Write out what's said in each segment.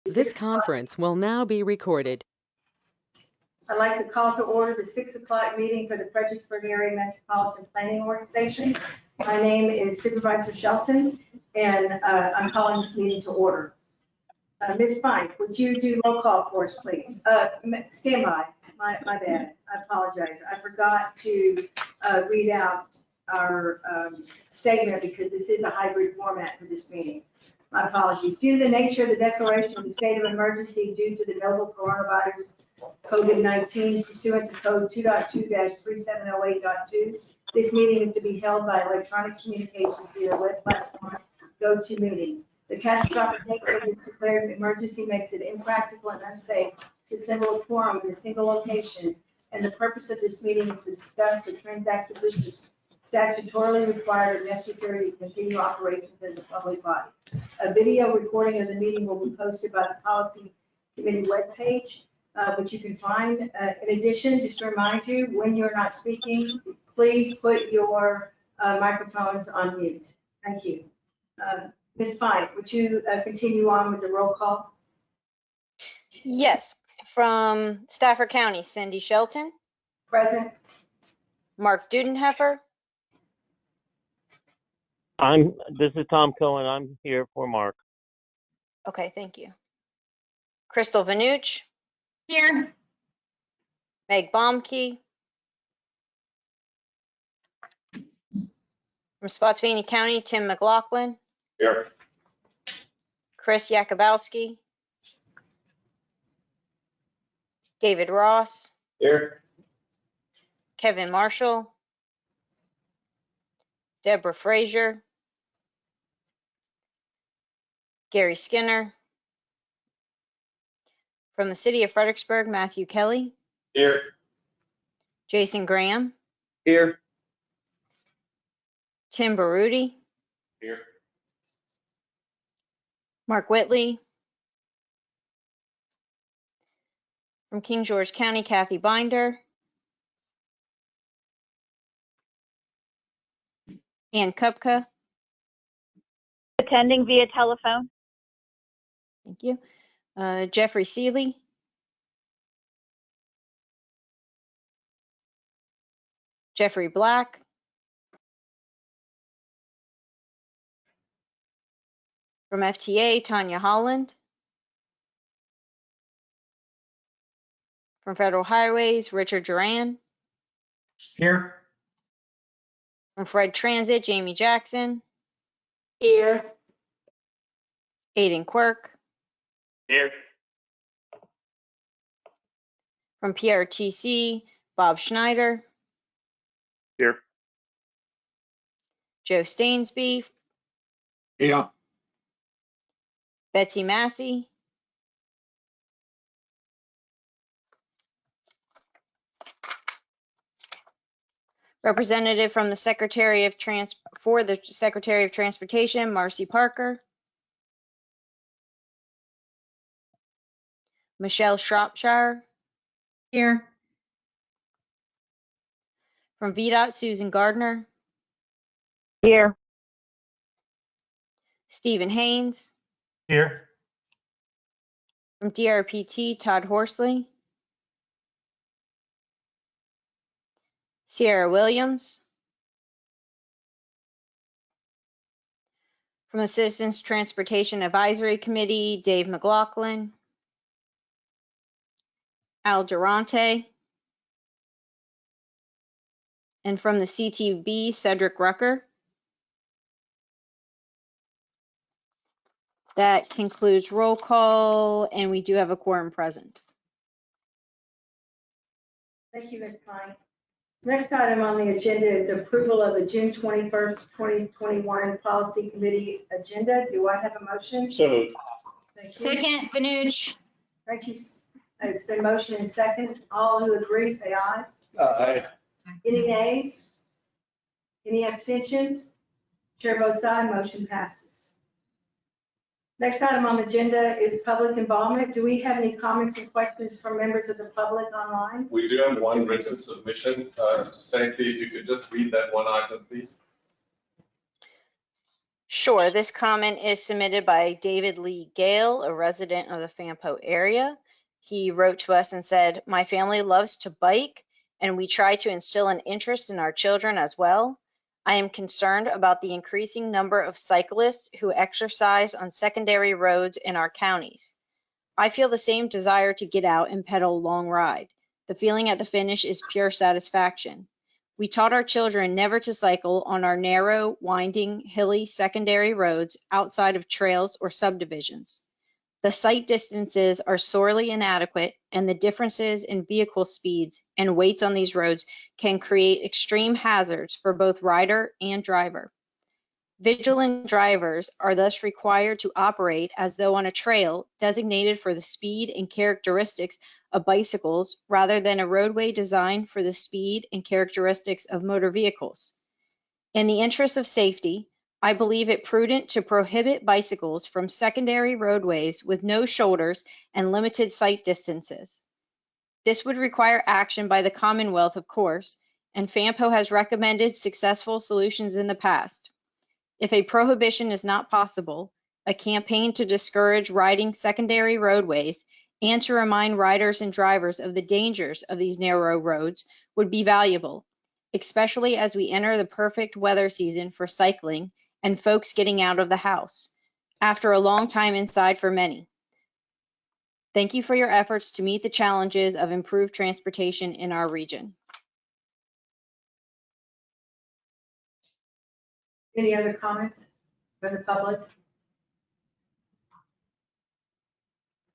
This conference will now be recorded. I'd like to call to order the 6 o'clock meeting for the Fredericksburg Area Metropolitan Planning Organization. My name is Supervisor Shelton, and I'm calling this meeting to order. Ms. Fine, would you do roll call for us, please? Stand by. My bad. I apologize. I forgot to read out our statement because this is a hybrid format for this meeting. My apologies. Due to the nature of the declaration of the state of emergency due to the novel coronavirus COVID-19 pursuant to code 2.2-3708.2, this meeting is to be held by electronic communications via web platform GoToMeeting. The catastrophic nature of this declared emergency makes it impractical and unsafe to assemble a quorum in a single location, and the purpose of this meeting is to discuss or transact the business statutorily required or necessary to continue operations in the public body. A video recording of the meeting will be posted by the Policy Committee webpage, which you can find. In addition, just to remind you, when you're not speaking, please put your microphones on mute. Thank you. Ms. Fine, would you continue on with the roll call? Yes, from Stafford County, Cindy Shelton, Present. Mark Dudenheffer, This is Tom Cohen. I'm here for Mark. okay, thank you. Crystal Vanucci, Here. Meg Baumke, from Spotsylvania County, Tim McLaughlin, Here. Chris Yakubowski, David Ross, Here. Kevin Marshall, Deborah Frazier, Gary Skinner, from the city of Fredericksburg, Matthew Kelly, Here. Jason Graham, Here. Tim Baruti, Here. Mark Whitley, from King George County, Kathy Binder, Ann Kupka, Attending via telephone. thank you, Jeffrey Seeley, Jeffrey Black, from FTA, Tanya Holland, from Federal Highways, Richard Duran, Here. from Fred Transit, Jamie Jackson, Here. Aiden Quirk, Here. from PRTC, Bob Schneider, Here. Joe Stainsby, Yeah. Betsy Massey, representative from the Secretary of Transportation, Marcy Parker, Michelle Shropshire, Here. from VDOT, Susan Gardner, Here. Stephen Haynes, Here. from DRPT, Todd Horsley, Sierra Williams, from the Citizens Transportation Advisory Committee, Dave McLaughlin, Al Durante, and from the CTB, Cedric Rucker. That concludes roll call, and we do have a quorum present. Thank you, Ms. Pine. Next item on the agenda is the approval of the June 21st, 2021 Policy Committee agenda. Do I have a motion? So. Thank you. Second, Banucci. Thank you. It's been motion and second. All who agree, say aye. Aye. Any nays? Any abstentions? Chair votes aye, motion passes. Next item on the agenda is public involvement. Do we have any comments and questions from members of the public online? We do have one written submission. Stacy, if you could just read that one item, please. Sure, this comment is submitted by David Lee Gale, a resident of the Fampo area. He wrote to us and said, "My family loves to bike and we try to instill an interest in our children as well. I am concerned about the increasing number of cyclists who exercise on secondary roads in our counties. I feel the same desire to get out and pedal a long ride. The feeling at the finish is pure satisfaction. We taught our children never to cycle on our narrow, winding, hilly secondary roads outside of trails or subdivisions. The sight distances are sorely inadequate, and the differences in vehicle speeds and weights on these roads can create extreme hazards for both rider and driver. Vigilant drivers are thus required to operate as though on a trail designated for the speed and characteristics of bicycles rather than a roadway designed for the speed and characteristics of motor vehicles. In the interest of safety, I believe it prudent to prohibit bicycles from secondary roadways with no shoulders and limited sight distances. This would require action by the Commonwealth, of course, and FAMPO has recommended successful solutions in the past. If a prohibition is not possible, a campaign to discourage riding secondary roadways and to remind riders and drivers of the dangers of these narrow roads would be valuable, especially as we enter the perfect weather season for cycling and folks getting out of the house, after a long time inside for many. Thank you for your efforts to meet the challenges of improved transportation in our region." Any other comments from the public?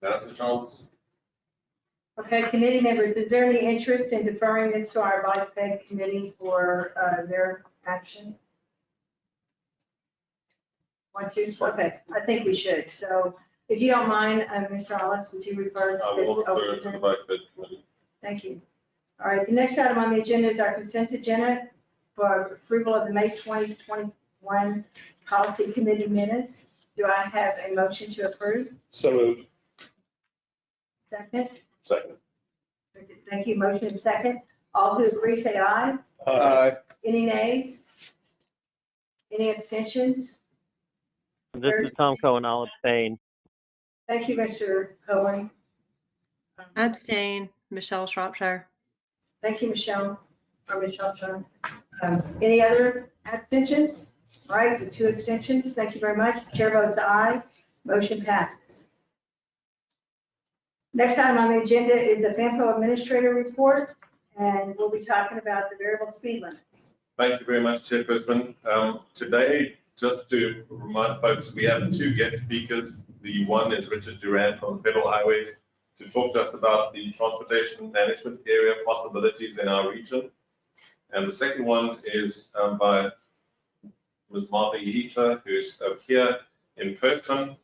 Madam Jones? Okay, committee members, is there any interest in deferring this to our bike ped committee for their action? Want to? Okay, I think we should. So if you don't mind, Mr. Hollis, would you refer I to this? will refer to the bike ped committee. Thank you. All right, the next item on the agenda is our consent agenda for approval of the May 2021 policy committee minutes. Do I have a motion to approve? So moved. Second? Second. Thank you. Motion and second. All who agree, say aye. Aye. Any nays? Any abstentions? This is Tom Cohen. I'll abstain. Thank you, Mr. Cohen. Abstain, Michelle Shropshire. Thank you, Michelle, or Ms. Shropshire. Any other abstentions? All right, with 2 abstentions. Thank you very much. Chair votes aye. Motion passes. Next item on the agenda is the FAMPO Administrator Report, and we'll be talking about the variable speed limits. Thank you very much, Chairperson. Today, just to remind folks, we have 2 guest speakers. The one is Richard Durant from Federal Highways to talk to us about the transportation management area possibilities in our region. And the second one is by Ms. Martha Ihita, who's here in person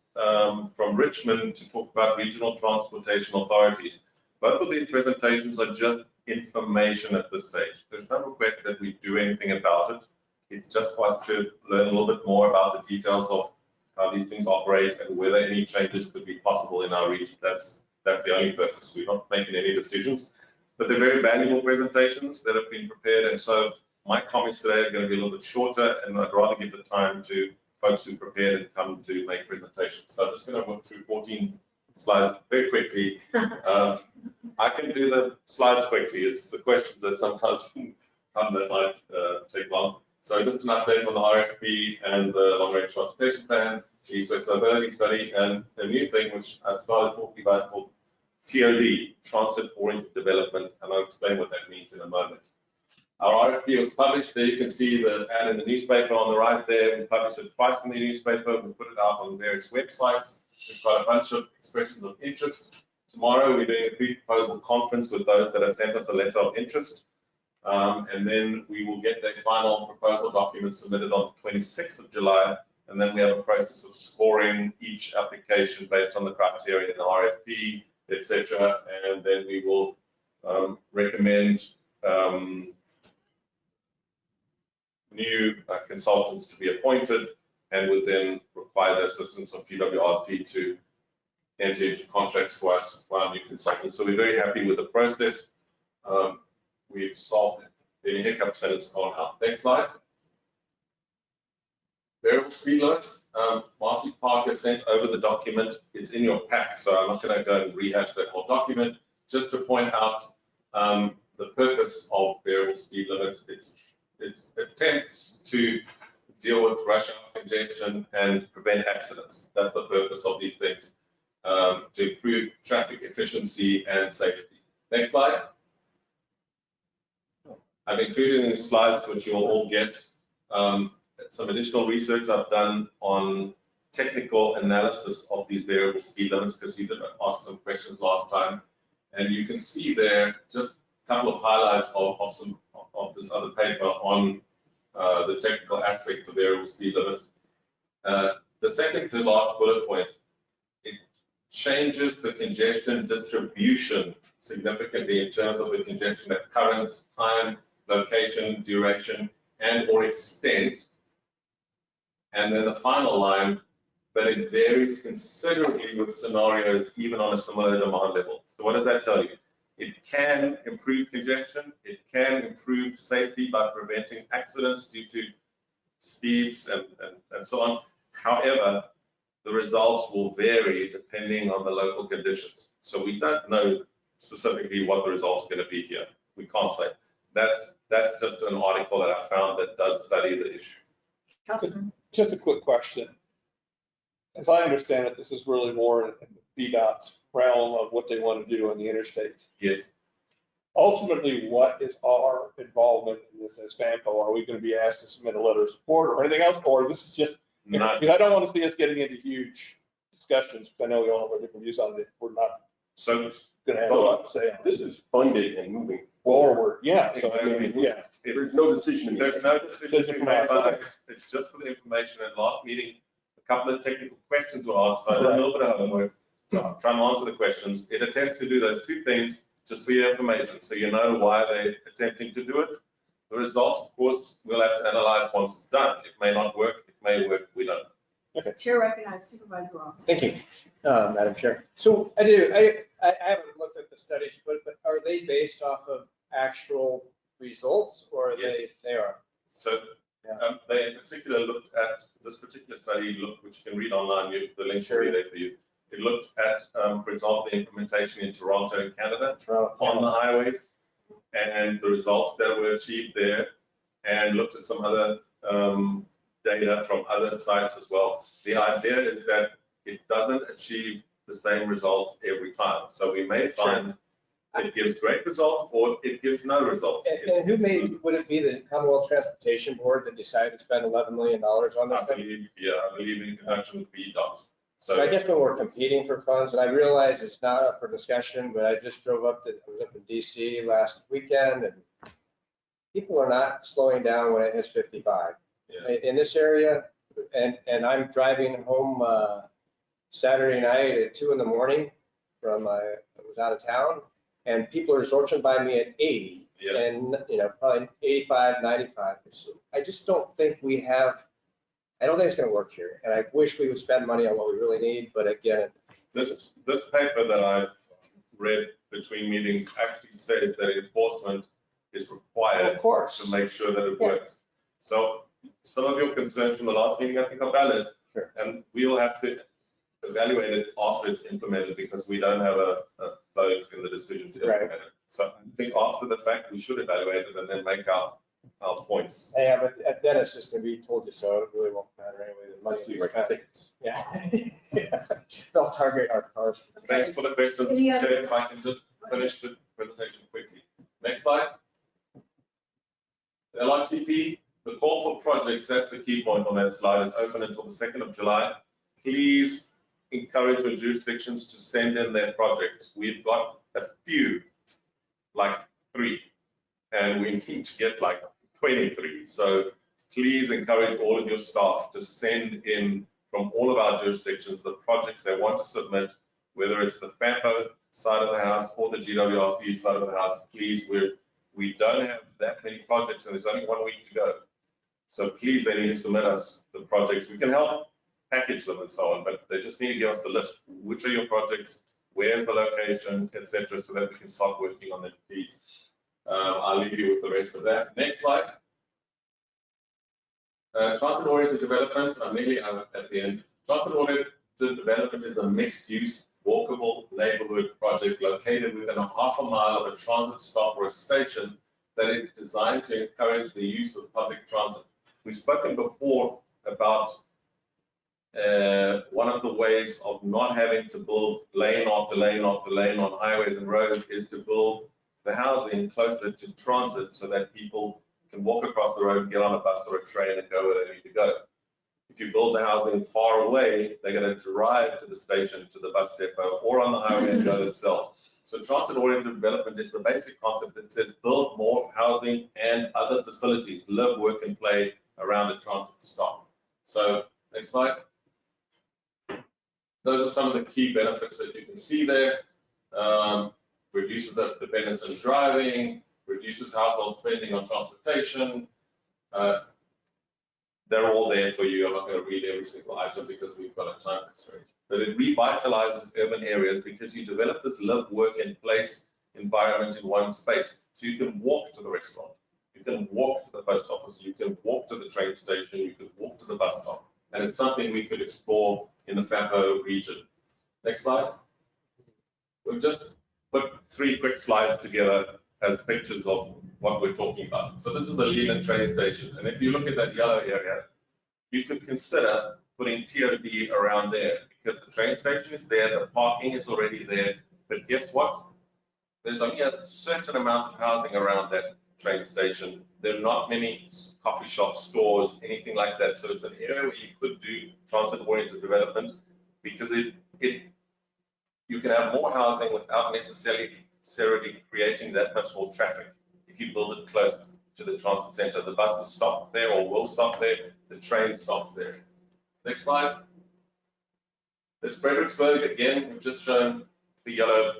from Richmond to talk about regional transportation authorities. Both of these presentations are just information at this stage. There's no request that we do anything about it. It's just for us to learn a little bit more about the details of how these things operate and whether any changes could be possible in our region. That's the only purpose. We're not making any decisions, but they're very valuable presentations that have been prepared. And so my comments today are going to be a little bit shorter, and I'd rather give the time to folks who prepared and come to make presentations. So I'm just going to work through 14 slides very quickly. I can do the slides quickly. It's the questions that sometimes come that might take long. So just an update on the RFP and the long range transportation plan, the East-West mobility study, and a new thing which I've started talking about called TOD, Transit Oriented Development, and I'll explain what that means in a moment. Our RFP was published. There you can see the ad in the newspaper on the right there. We published it twice in the newspaper. We put it out on various websites. We've got a bunch of expressions of interest. Tomorrow we're doing a pre-proposal conference with those that have sent us a letter of interest. And then we will get their final proposal document submitted on the 26th of July. And then we have a process of scoring each application based on the criteria in the RFP, etc. And then we will recommend new consultants to be appointed, and would then require the assistance of GWRC to enter into contracts for us for our new consultants. So we're very happy with the process. We've solved any hiccups and it's gone out. Next slide. Variable speed limits, Marcy Parker sent over the document. It's in your pack, so I'm not going to go and rehash that whole document. Just to point out the purpose of variable speed limits, it's attempts to deal with rush hour congestion and prevent accidents. That's the purpose of these things, to improve traffic efficiency and safety. Next slide. I've included in the slides, which you'll all get, some additional research I've done on technical analysis of these variable speed limits, because you did ask some questions last time. And you can see there just a couple of highlights of this other paper on the technical aspects of variable speed limits. The second to last bullet point, it changes the congestion distribution significantly in terms of the congestion occurrence, time, location, duration, and or extent. And then the final line, but it varies considerably with scenarios, even on a similar demand level. So what does that tell you? It can improve congestion. It can improve safety by preventing accidents due to speeds and so on. However, the results will vary depending on the local conditions. So we don't know specifically what the results are going to be here. We can't say. That's just an article that I found that does study the issue. Councilman. Just a quick question. As I understand it, this is really more in the VDOT's realm of what they want to do on the interstates. Yes. Ultimately, what is our involvement in this as FAMPO? Are we going to be asked to submit a letter of support or anything else? Or this is just, Not, because I don't want to see us getting into huge discussions, because I know we all have our different views on it. We're not so going to have a lot to say on This is funded and moving forward. forward. Yeah. So, I mean, yeah. There's no decision to be there's made. no decision to be made by us. It's just for the information. And last meeting, a couple of technical questions were asked. So I did a little bit of homework, trying to answer the questions. It attempts to do those two things just for your information, so you know why they're attempting to do it. The results, of course, we'll have to analyze once it's done. It may not work. It may work. We don't know. Chair recognized Supervisor Ross. Thank you, Madam Chair. So I haven't looked at the studies, but are they based off of actual results, or are Yes. they are? So they in particular looked at this particular study, which you can read online. The links will be there for you. It looked at, for example, the implementation in Toronto in Canada on the highways and the results that were achieved there, and looked at some other data from other sites as well. The idea is that it doesn't achieve the same results every time. So we may find it gives great results or it gives no results. And who would it be the Commonwealth Transportation Board that decided to spend $11 million on this? I believe in conjunction with VDOT. So I guess when we're competing for funds, and I realize it's not up for discussion, but I just I was up in DC last weekend, and people are not slowing down when it hits 55. Yeah. In this area, and I'm driving home Saturday night at 2 in the morning from, I was out of town, and people are zorching by me at 80 Yeah. and, probably 85, 95. So I just don't think I don't think it's going to work here. And I wish we would spend money on what we really need, but again, This paper that I read between meetings actually says that enforcement is required of course. to make sure that it Yeah. works. So some of your concerns from the last meeting, I think, are valid. Sure. And we will have to evaluate it after it's implemented, because we don't have a vote in the decision to implement it. So I think after the fact, we should evaluate it and then make our points. Yeah, but at Dennis, it's going to be told you so. It really won't matter anyway. The money Let's be is right spent. tickets. Yeah. They'll target our cars. Thanks for the questions. Any other- Chair, if I can just finish the presentation quickly. Next slide. The LRTP, the call for projects, that's the key point on that slide, is open until the 2nd of July. Please encourage your jurisdictions to send in their projects. We've got a few, like 3, and we need to get like 23. So please encourage all of your staff to send in from all of our jurisdictions the projects they want to submit, whether it's the FAMPO side of the house or the GWRC side of the house. Please, we don't have that many projects and there's only 1 week to go. So please, they need to submit us the projects. We can help package them and so on, but they just need to give us the list. Which are your projects? Where's the location, etc., so that we can start working on it, please. I'll leave you with the rest of that. Next slide. Transit-oriented development, I'm nearly at the end. Transit-oriented development is a mixed-use, walkable neighborhood project located within a half a mile of a transit stop or a station that is designed to encourage the use of public transit. We've spoken before about one of the ways of not having to build lane after lane after lane on highways and roads is to build the housing closer to transit so that people can walk across the road, get on a bus or a train and go where they need to go. If you build the housing far away, they're going to drive to the station, to the bus depot, or on the highway and go themselves. So transit-oriented development is the basic concept that says build more housing and other facilities, live, work, and play around a transit stop. So next slide. Those are some of the key benefits that you can see there. Reduces the dependence on driving, reduces household spending on transportation. They're all there for you. I'm not going to read every single item because we've got a time constraint. But it revitalizes urban areas because you develop this live, work, and place environment in one space. So you can walk to the restaurant, you can walk to the post office, you can walk to the train station, you can walk to the bus stop. And it's something we could explore in the Fampo region. Next slide. We've just put 3 quick slides together as pictures of what we're talking about. So this is the Leland train station. And if you look at that yellow area, you could consider putting TOD around there because the train station is there, the parking is already there. But guess what? There's only a certain amount of housing around that train station. There are not many coffee shops, stores, anything like that. So it's an area where you could do transit-oriented development because you can have more housing without necessarily creating that much more traffic. If you build it close to the transit center, the bus will stop there or will stop there, the train stops there. Next slide. There's Fredericksburg again. We've just shown the yellow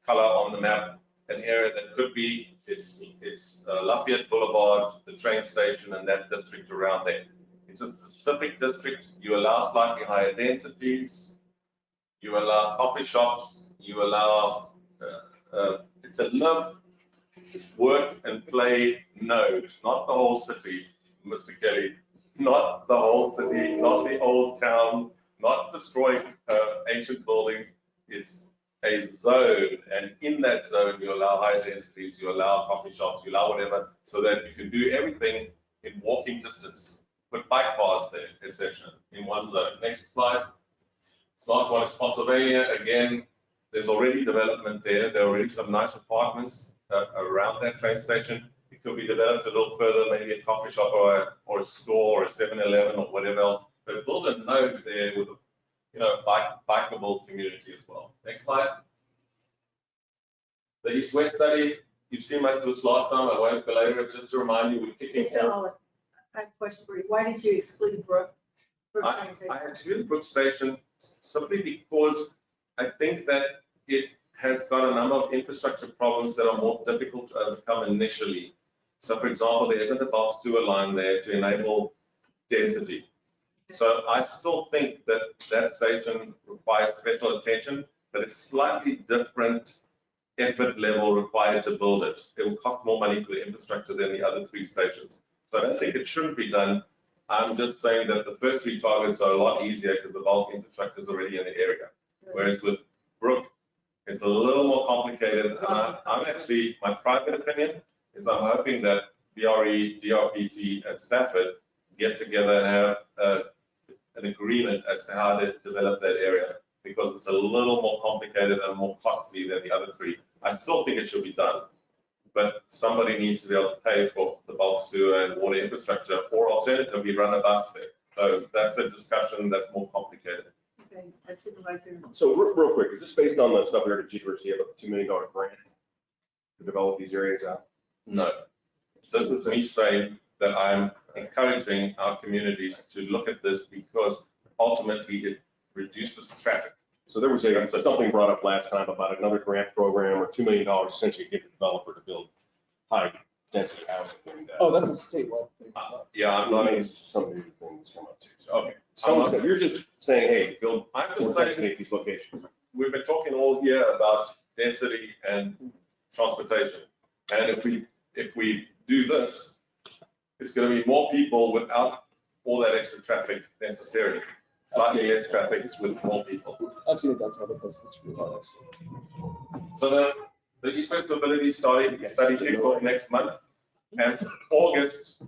color on the map, an area that could be, it's Lafayette Boulevard, the train station, and that district around there. It's a specific district. You allow slightly higher densities. You allow coffee shops. You allow, it's a live, work, and play node, not the whole city, Mr. Kelly, not the whole city, not the old town, not destroying ancient buildings. It's a zone, and in that zone, you allow high densities, you allow coffee shops, you allow whatever, so that you can do everything in walking distance. Put bike paths there, etc. in one zone. Next slide. This last one is Spotsylvania. Again, there's already development there. There are already some nice apartments around that train station. It could be developed a little further, maybe a coffee shop or a store or a 7-Eleven or whatever else. But build a node there with a bikeable community as well. Next slide. The East-West study, you've seen most of this last time. I won't belabor it. Just to remind you, we're kicking Mr. Ellis, I have a question for you. Why did you exclude Brook? I excluded Brook Station simply because I think that it has got a number of infrastructure problems that are more difficult to overcome initially. So, for example, there isn't a box sewer line there to enable density. So I still think that that station requires special attention, but it's slightly different effort level required to build it. It will cost more money for the infrastructure than the other 3 stations. So I don't think it shouldn't be done. I'm just saying that the first 3 targets are a lot easier because the bulk infrastructure is already in the area. Whereas with Brook, it's a little more complicated. And I'm actually, my private opinion is I'm hoping that BRE, DRPT, and Stafford get together and have an agreement as to how to develop that area, because it's a little more complicated and more costly than the other 3. I still think it should be done, but somebody needs to be able to pay for the bulk sewer and water infrastructure, or alternatively run a bus there. So that's a discussion that's more complicated. Okay, Supervisor. So real quick, is this based on the stuff we heard at GRC about the $2 million grant to develop these areas out? No. This is me saying that I'm encouraging our communities to look at this because ultimately it reduces traffic. So there was something brought up last time about another grant program or $2 million essentially to get the developer to build high density housing. And, Oh, that's a statewide thing. Yeah, I'm not. Some new things come up too. So, okay. So you're just saying, hey, build more density at these locations. We've been talking all year about density and transportation. And if we do this, it's going to be more people without all that extra traffic necessarily. Slightly less traffic with more people. I've seen it done some other places. It's really nice. So the East West Mobility study kicks off next month. And August,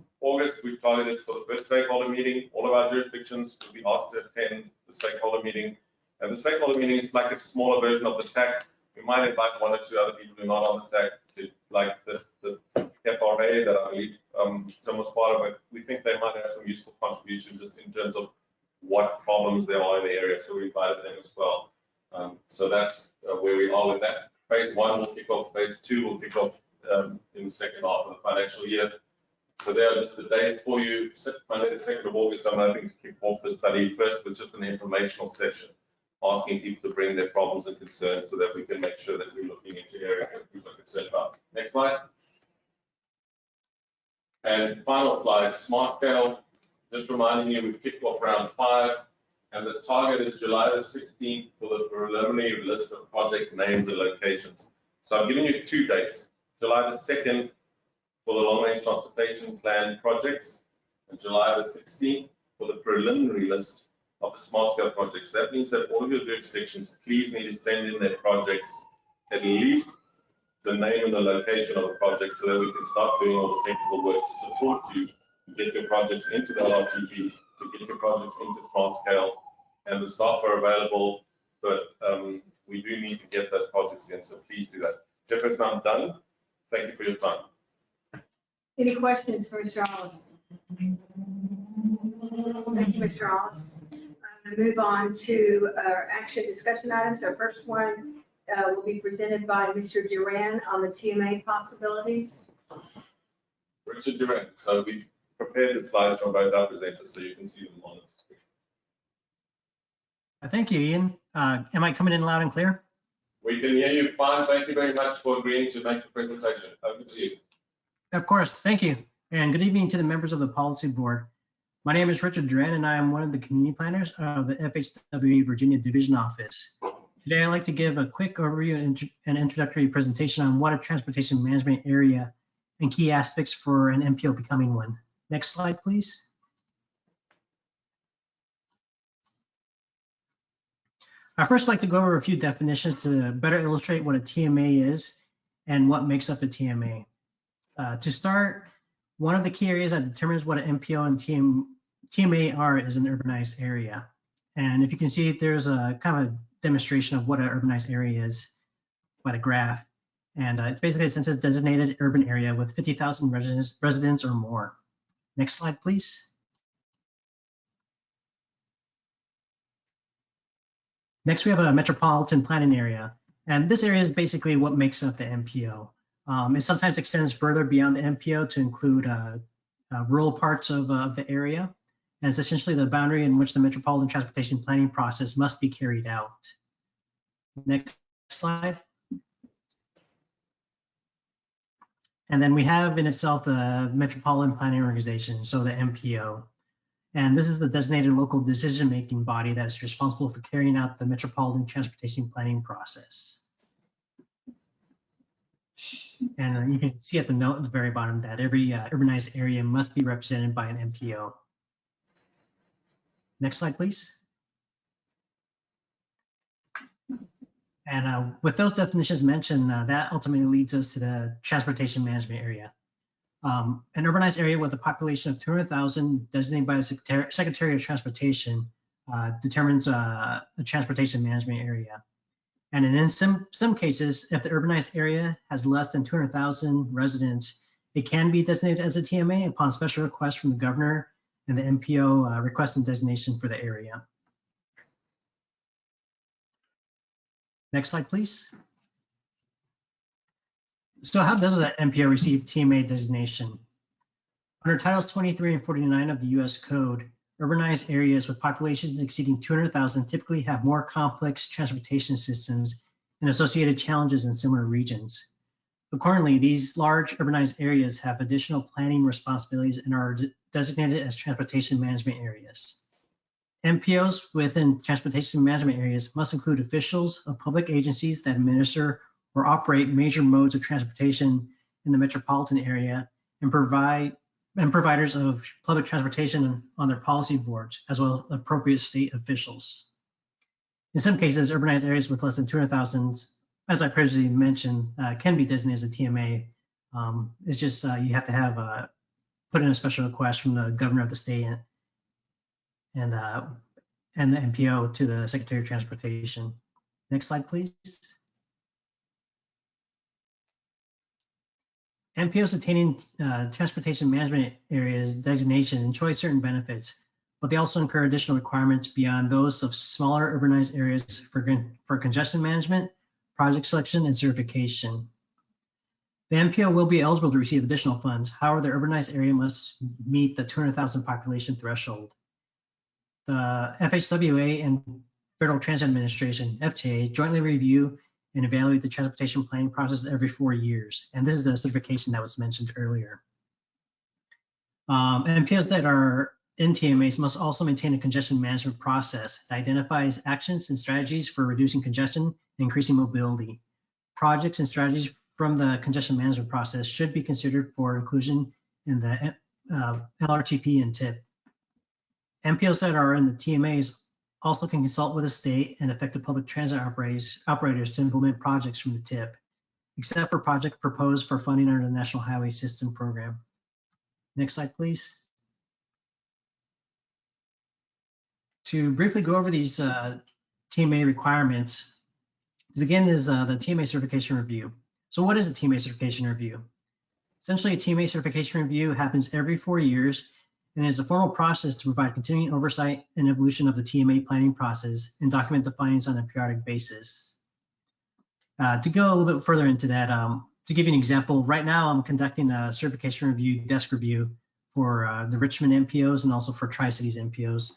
we've targeted for the first stakeholder meeting. All of our jurisdictions will be asked to attend the stakeholder meeting. And the stakeholder meeting is like a smaller version of the TAC. We might invite one or two other people who are not on the TAC to, like the FRA that I believe Tim was part of it. We think they might have some useful contribution just in terms of what problems there are in the area. So we invited them as well. So that's where we are with that. Phase 1 will kick off. Phase 2 will kick off in the second half of the financial year. So there are just the dates for you. Monday, the 2nd of August, I'm hoping to kick off the study first with just an informational session, asking people to bring their problems and concerns so that we can make sure that we're looking into areas that people are concerned about. Next slide. And final slide, Smart Scale. Just reminding you, we've kicked off round 5, and the target is July the 16th for the preliminary list of project names and locations. So I'm giving you 2 dates, July the 2nd for the Long Range Transportation Plan projects, and July the 16th for the preliminary list of the Smart Scale projects. That means that all of your jurisdictions, please need to send in their projects, at least the name and the location of the project, so that we can start doing all the technical work to support you, to get your projects into the LRTP, to get your projects into Smart Scale, and the staff are available, but we do need to get those projects in, so please do that. Jefferson, I'm done. Thank you for your time. Any questions for Mr. Hollis? Thank you, Mr. Hollis. I'm going to move on to our action discussion items. Our first one will be presented by Mr. Duran on the TMA possibilities. Richard Duran. So we prepared the slides from both our presenters so you can see them on the screen. Thank you, Ian. Am I coming in loud and clear? We can hear you fine. Thank you very much for agreeing to make the presentation. Over to you. Of course, thank you. And good evening to the members of the Policy Board. My name is Richard Duran, and I am one of the community planners of the FHWA Virginia Division Office. Today, I'd like to give a quick overview and introductory presentation on what a transportation management area and key aspects for an MPO becoming one. Next slide, please. I'd first like to go over a few definitions to better illustrate what a TMA is and what makes up a TMA. To start, one of the key areas that determines what an MPO and TMA are is an urbanized area. And if you can see, there's a kind of a demonstration of what an urbanized area is by the graph. And it's basically a census designated urban area with 50,000 residents or more. Next slide, please. Next, we have a metropolitan planning area. And this area is basically what makes up the MPO. It sometimes extends further beyond the MPO to include rural parts of the area. And it's essentially the boundary in which the metropolitan transportation planning process must be carried out. Next slide. And then we have in itself the Metropolitan Planning Organization, so the MPO. And this is the designated local decision-making body that is responsible for carrying out the metropolitan transportation planning process. And you can see at the note at the very bottom that every urbanized area must be represented by an MPO. Next slide, please. And with those definitions mentioned, that ultimately leads us to the transportation management area. An urbanized area with a population of 200,000 designated by the Secretary of Transportation determines a transportation management area. And in some cases, if the urbanized area has less than 200,000 residents, it can be designated as a TMA upon special request from the governor and the MPO requesting designation for the area. Next slide, please. So how does an MPO receive TMA designation? Under Titles 23 and 49 of the US Code, urbanized areas with populations exceeding 200,000 typically have more complex transportation systems and associated challenges in similar regions. Accordingly, these large urbanized areas have additional planning responsibilities and are designated as transportation management areas. MPOs within transportation management areas must include officials of public agencies that administer or operate major modes of transportation in the metropolitan area and provide and providers of public transportation on their policy boards, as well as appropriate state officials. In some cases, urbanized areas with less than 200,000, as I previously mentioned, can be designated as a TMA. It's just you have to have put in a special request from the governor of the state and the MPO to the Secretary of Transportation. Next slide, please. MPOs obtaining transportation management areas designation enjoy certain benefits, but they also incur additional requirements beyond those of smaller urbanized areas for congestion management, project selection, and certification. The MPO will be eligible to receive additional funds. However, the urbanized area must meet the 200,000 population threshold. The FHWA and Federal Transit Administration, FTA, jointly review and evaluate the transportation planning process every 4 years. And this is a certification that was mentioned earlier. MPOs that are in TMAs must also maintain a congestion management process that identifies actions and strategies for reducing congestion and increasing mobility. Projects and strategies from the congestion management process should be considered for inclusion in the LRTP and TIP. MPOs that are in the TMAs also can consult with the state and affected public transit operators to implement projects from the TIP, except for projects proposed for funding under the National Highway System Program. Next slide, please. To briefly go over these TMA requirements, to begin is the TMA certification review. So what is a TMA certification review? Essentially, a TMA certification review happens every 4 years and is a formal process to provide continuing oversight and evolution of the TMA planning process and document the findings on a periodic basis. To go a little bit further into that, to give you an example, right now I'm conducting a certification review desk review for the Richmond MPOs and also for Tri-Cities MPOs.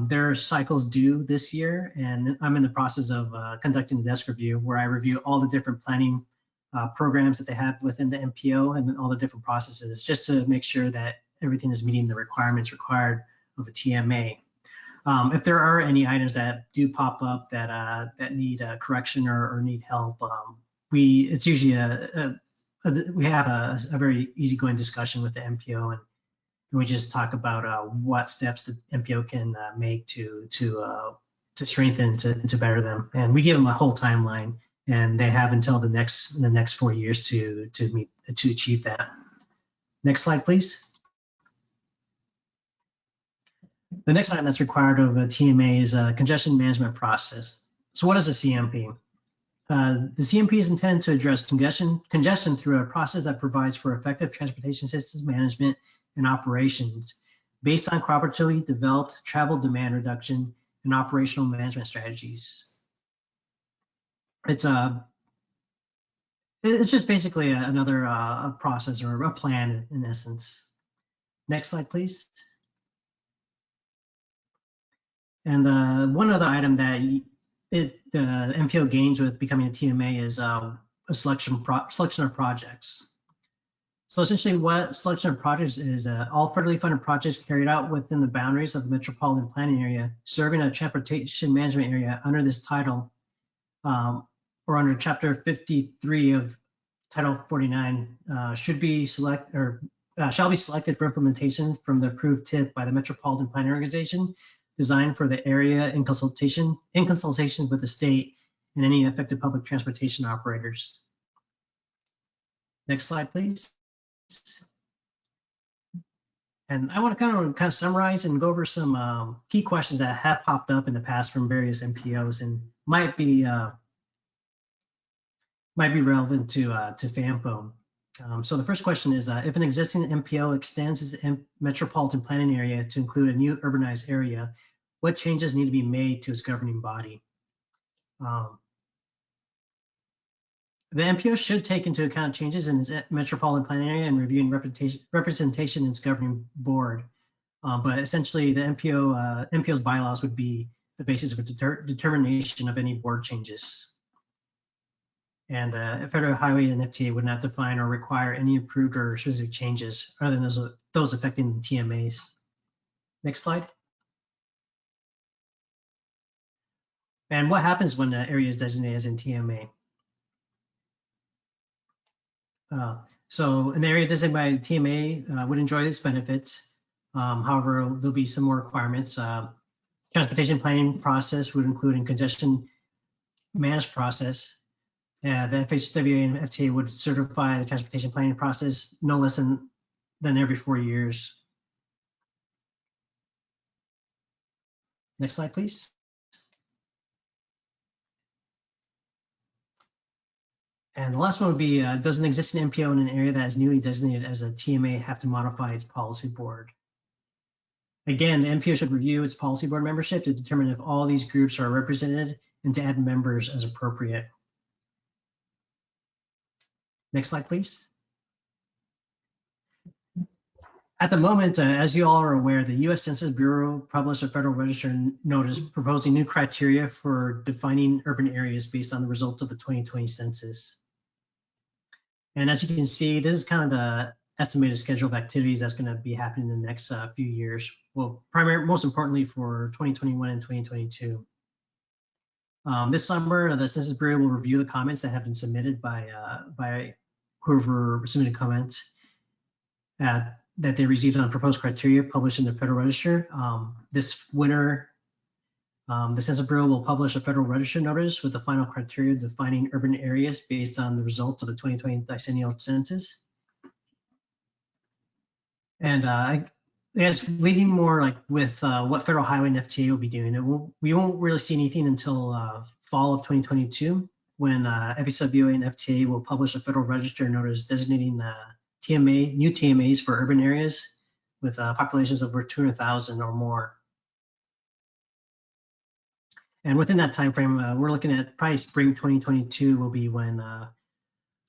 Their cycles due this year, and I'm in the process of conducting the desk review where I review all the different planning programs that they have within the MPO and all the different processes, just to make sure that everything is meeting the requirements required of a TMA. If there are any items that do pop up that that need correction or need help, it's usually we have a very easygoing discussion with the MPO, and we just talk about what steps the MPO can make to strengthen, to better them, and we give them a whole timeline, and they have until the next 4 years to achieve that. Next slide, please. The next item that's required of a TMA is a congestion management process. So what is a CMP? The CMP is intended to address congestion through a process that provides for effective transportation systems management and operations based on cooperatively developed travel demand reduction and operational management strategies. It's just basically another a process or a plan in essence. Next slide, please. And one other item that the MPO gains with becoming a TMA is a selection of projects. So essentially what selection of projects is, all federally funded projects carried out within the boundaries of the metropolitan planning area serving a transportation management area under this title or under Chapter 53 of Title 49 shall be selected for implementation from the approved TIP by the Metropolitan Planning Organization, designed for the area in consultation with the state and any affected public transportation operators. Next slide, please. And I want to kind of summarize and go over some key questions that have popped up in the past from various MPOs and might be relevant to FAMPO. So the first question is, if an existing MPO extends its metropolitan planning area to include a new urbanized area, what changes need to be made to its governing body? The MPO should take into account changes in its metropolitan planning area and reviewing representation in its governing board. But essentially, the MPO's bylaws would be the basis of a determination of any board changes. And Federal Highway and FTA would not define or require any approved or specific changes other than those affecting the TMAs. Next slide. And what happens when the area is designated as in TMA? So an area designated by TMA would enjoy these benefits. However, there'll be some more requirements. Transportation planning process would include a congestion managed process. The FHWA and FTA would certify the transportation planning process no less than every 4 years. Next slide, please. And the last one would be, does an existing MPO in an area that is newly designated as a TMA have to modify its policy board? Again, the MPO should review its policy board membership to determine if all these groups are represented and to add members as appropriate. Next slide, please. At the moment, as you all are aware, the U.S. Census Bureau published a Federal Register notice proposing new criteria for defining urban areas based on the results of the 2020 census. And as you can see, this is kind of the estimated schedule of activities that's going to be happening in the next few years. Well, most importantly for 2021 and 2022. This summer, the Census Bureau will review the comments that have been submitted by whoever submitted comments that they received on proposed criteria published in the Federal Register. This winter, the Census Bureau will publish a Federal Register notice with the final criteria defining urban areas based on the results of the 2020 decennial census. And I guess leading more like with what Federal Highway and FTA will be doing. We won't really see anything until fall of 2022 when FHWA and FTA will publish a Federal Register notice designating new TMAs for urban areas with populations over 200,000 or more. And within that time frame, we're looking at probably spring 2022 will be when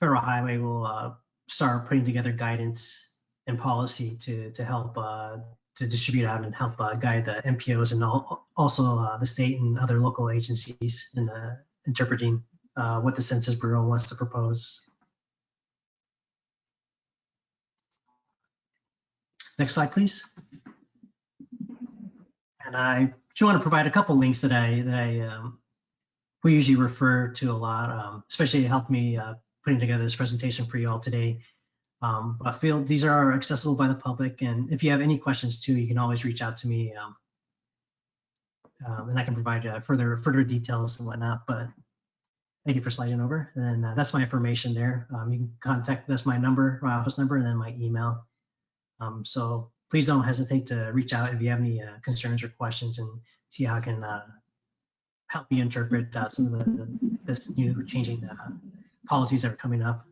Federal Highway will start putting together guidance and policy to help to distribute out and help guide the MPOs and also the state and other local agencies in interpreting what the Census Bureau wants to propose. Next slide, please. And I just want to provide a couple links that we usually refer to a lot, especially to help me putting together this presentation for you all today. I feel these are accessible by the public, and if you have any questions too, you can always reach out to me, and I can provide further details and whatnot. But thank you for sliding over, and that's my information there. You can contact, that's my number, my office number, and then my email. So please don't hesitate to reach out if you have any concerns or questions, and see how I can help you interpret some of this new changing policies that are coming up.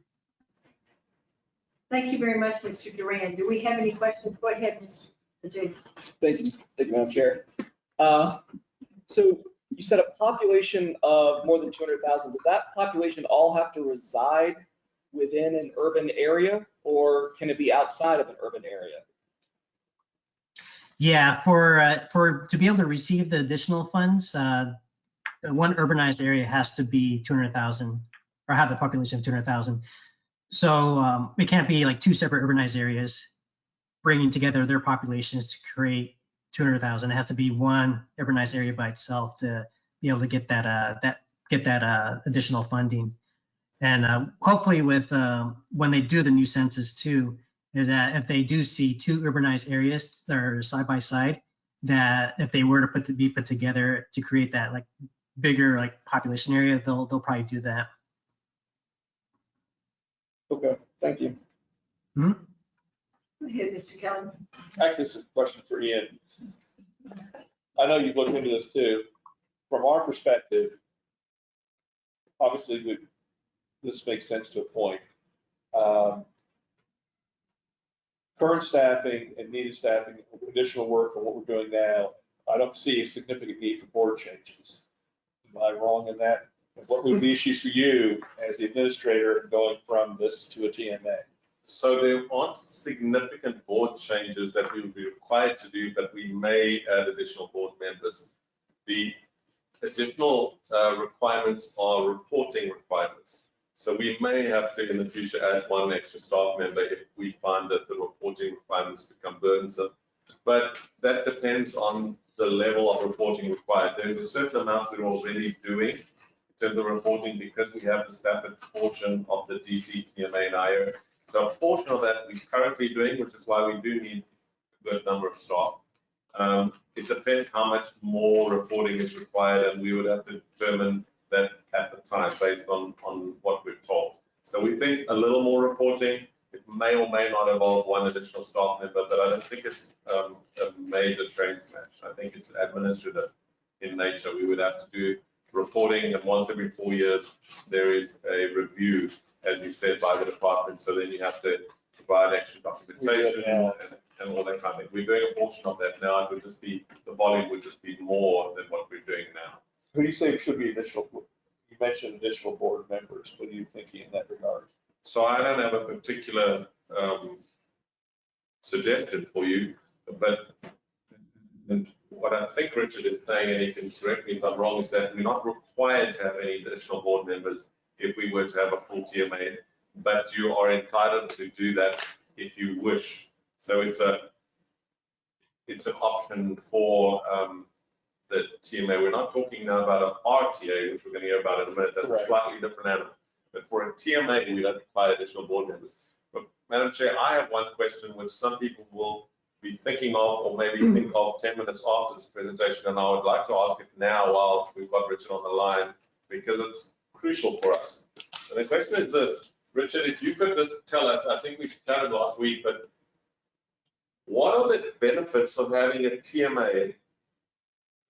Thank you very much, Mr. Duran. Do we have any questions? Go ahead, Mr. Jason. Thank you, Madam Chair. So you said a population of more than 200,000. Does that population all have to reside within an urban area, or can it be outside of an urban area? Yeah, to be able to receive the additional funds, one urbanized area has to be 200,000 or have the population of 200,000. So it can't be like two separate urbanized areas bringing together their populations to create 200,000. It has to be one urbanized area by itself to be able to get that additional funding. And hopefully with when they do the new census too, is that if they do see two urbanized areas that are side by side, that if they were to be put together to create that like bigger like population area, they'll probably do that. Okay, thank you. Mm-hmm. Go ahead, Mr. Kelly. Actually, this is a question for Ian. I know you've looked into this too. From our perspective, obviously, this makes sense to a point. Current staffing and needed staffing, additional work for what we're doing now, I don't see a significant need for board changes. Am I wrong in that? What would be issues for you as the administrator going from this to a TMA? So there aren't significant board changes that we would be required to do, but we may add additional board members. The additional requirements are reporting requirements. So we may have to in the future add one extra staff member if we find that the reporting requirements become burdensome. But that depends on the level of reporting required. There's a certain amount that we're already doing in terms of reporting, because we have the Stafford portion of the DC, TMA, and IO. So a portion of that we're currently doing, which is why we do need a good number of staff. It depends how much more reporting is required, and we would have to determine that at the time based on what we're told. So we think a little more reporting. It may or may not involve one additional staff member, but I don't think it's a major train smash. I think it's administrative in nature. We would have to do reporting, and once every 4 years, there is a review, as you said, by the department. So then you have to provide extra documentation and all that kind of thing. We're doing a portion of that now. It would just be, the volume would just be more than what we're doing now. Who do you say should be additional? You mentioned additional board members. What are you thinking in that regard? So I don't have a particular suggestion for you, but what I think Richard is saying, and he can correct me if I'm wrong, is that we're not required to have any additional board members if we were to have a full TMA, but you are entitled to do that if you wish. So it's an option for the TMA. We're not talking now about an RTA, which we're going to hear about in a minute. That's a slightly different animal. But for a TMA, we don't require additional board members. But Madam Chair, I have one question which some people will be thinking of, or maybe think of 10 minutes after this presentation, and I would like to ask it now while we've got Richard on the line, because it's crucial for us. And the question is this, Richard, if you could just tell us, I think we started last week, but what are the benefits of having a TMA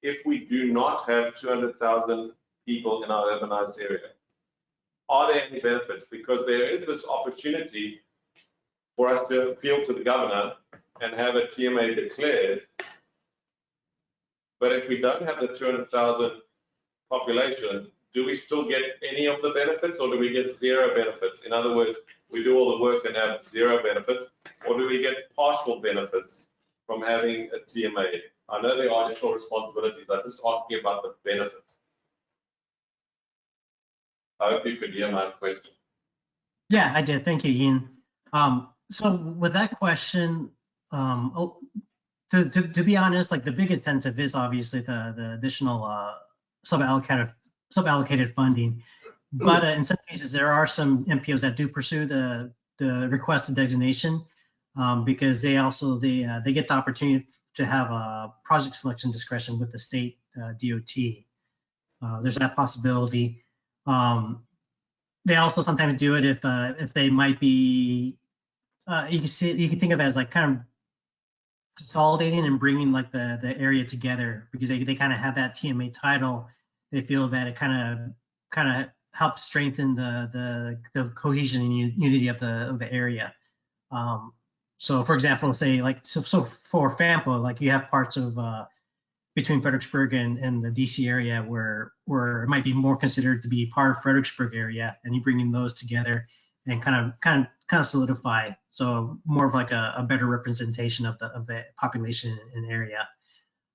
if we do not have 200,000 people in our urbanized area? Are there any benefits? Because there is this opportunity for us to appeal to the governor and have a TMA declared. But if we don't have the 200,000 population, do we still get any of the benefits, or do we get zero benefits? In other words, we do all the work and have zero benefits, or do we get partial benefits from having a TMA? I know there are additional responsibilities. I'm just asking about the benefits. I hope you could hear my question. Yeah, I did. Thank you, Ian. So with that question, to be honest, like the big incentive is obviously the additional suballocated funding. But in some cases, there are some MPOs that do pursue the requested designation because they also they get the opportunity to have a project selection discretion with the state DOT. There's that possibility. They also sometimes do it if they might be you can think of it as like kind of consolidating and bringing like the area together, because they kind of have that TMA title. They feel that it kind of helps strengthen the cohesion and unity of the area. So for example, say like so for FAMPO, like you have parts of between Fredericksburg and the DC area where it might be more considered to be part of Fredericksburg area, and you bringing those together and kind of solidify, so more of like a better representation of the population and area.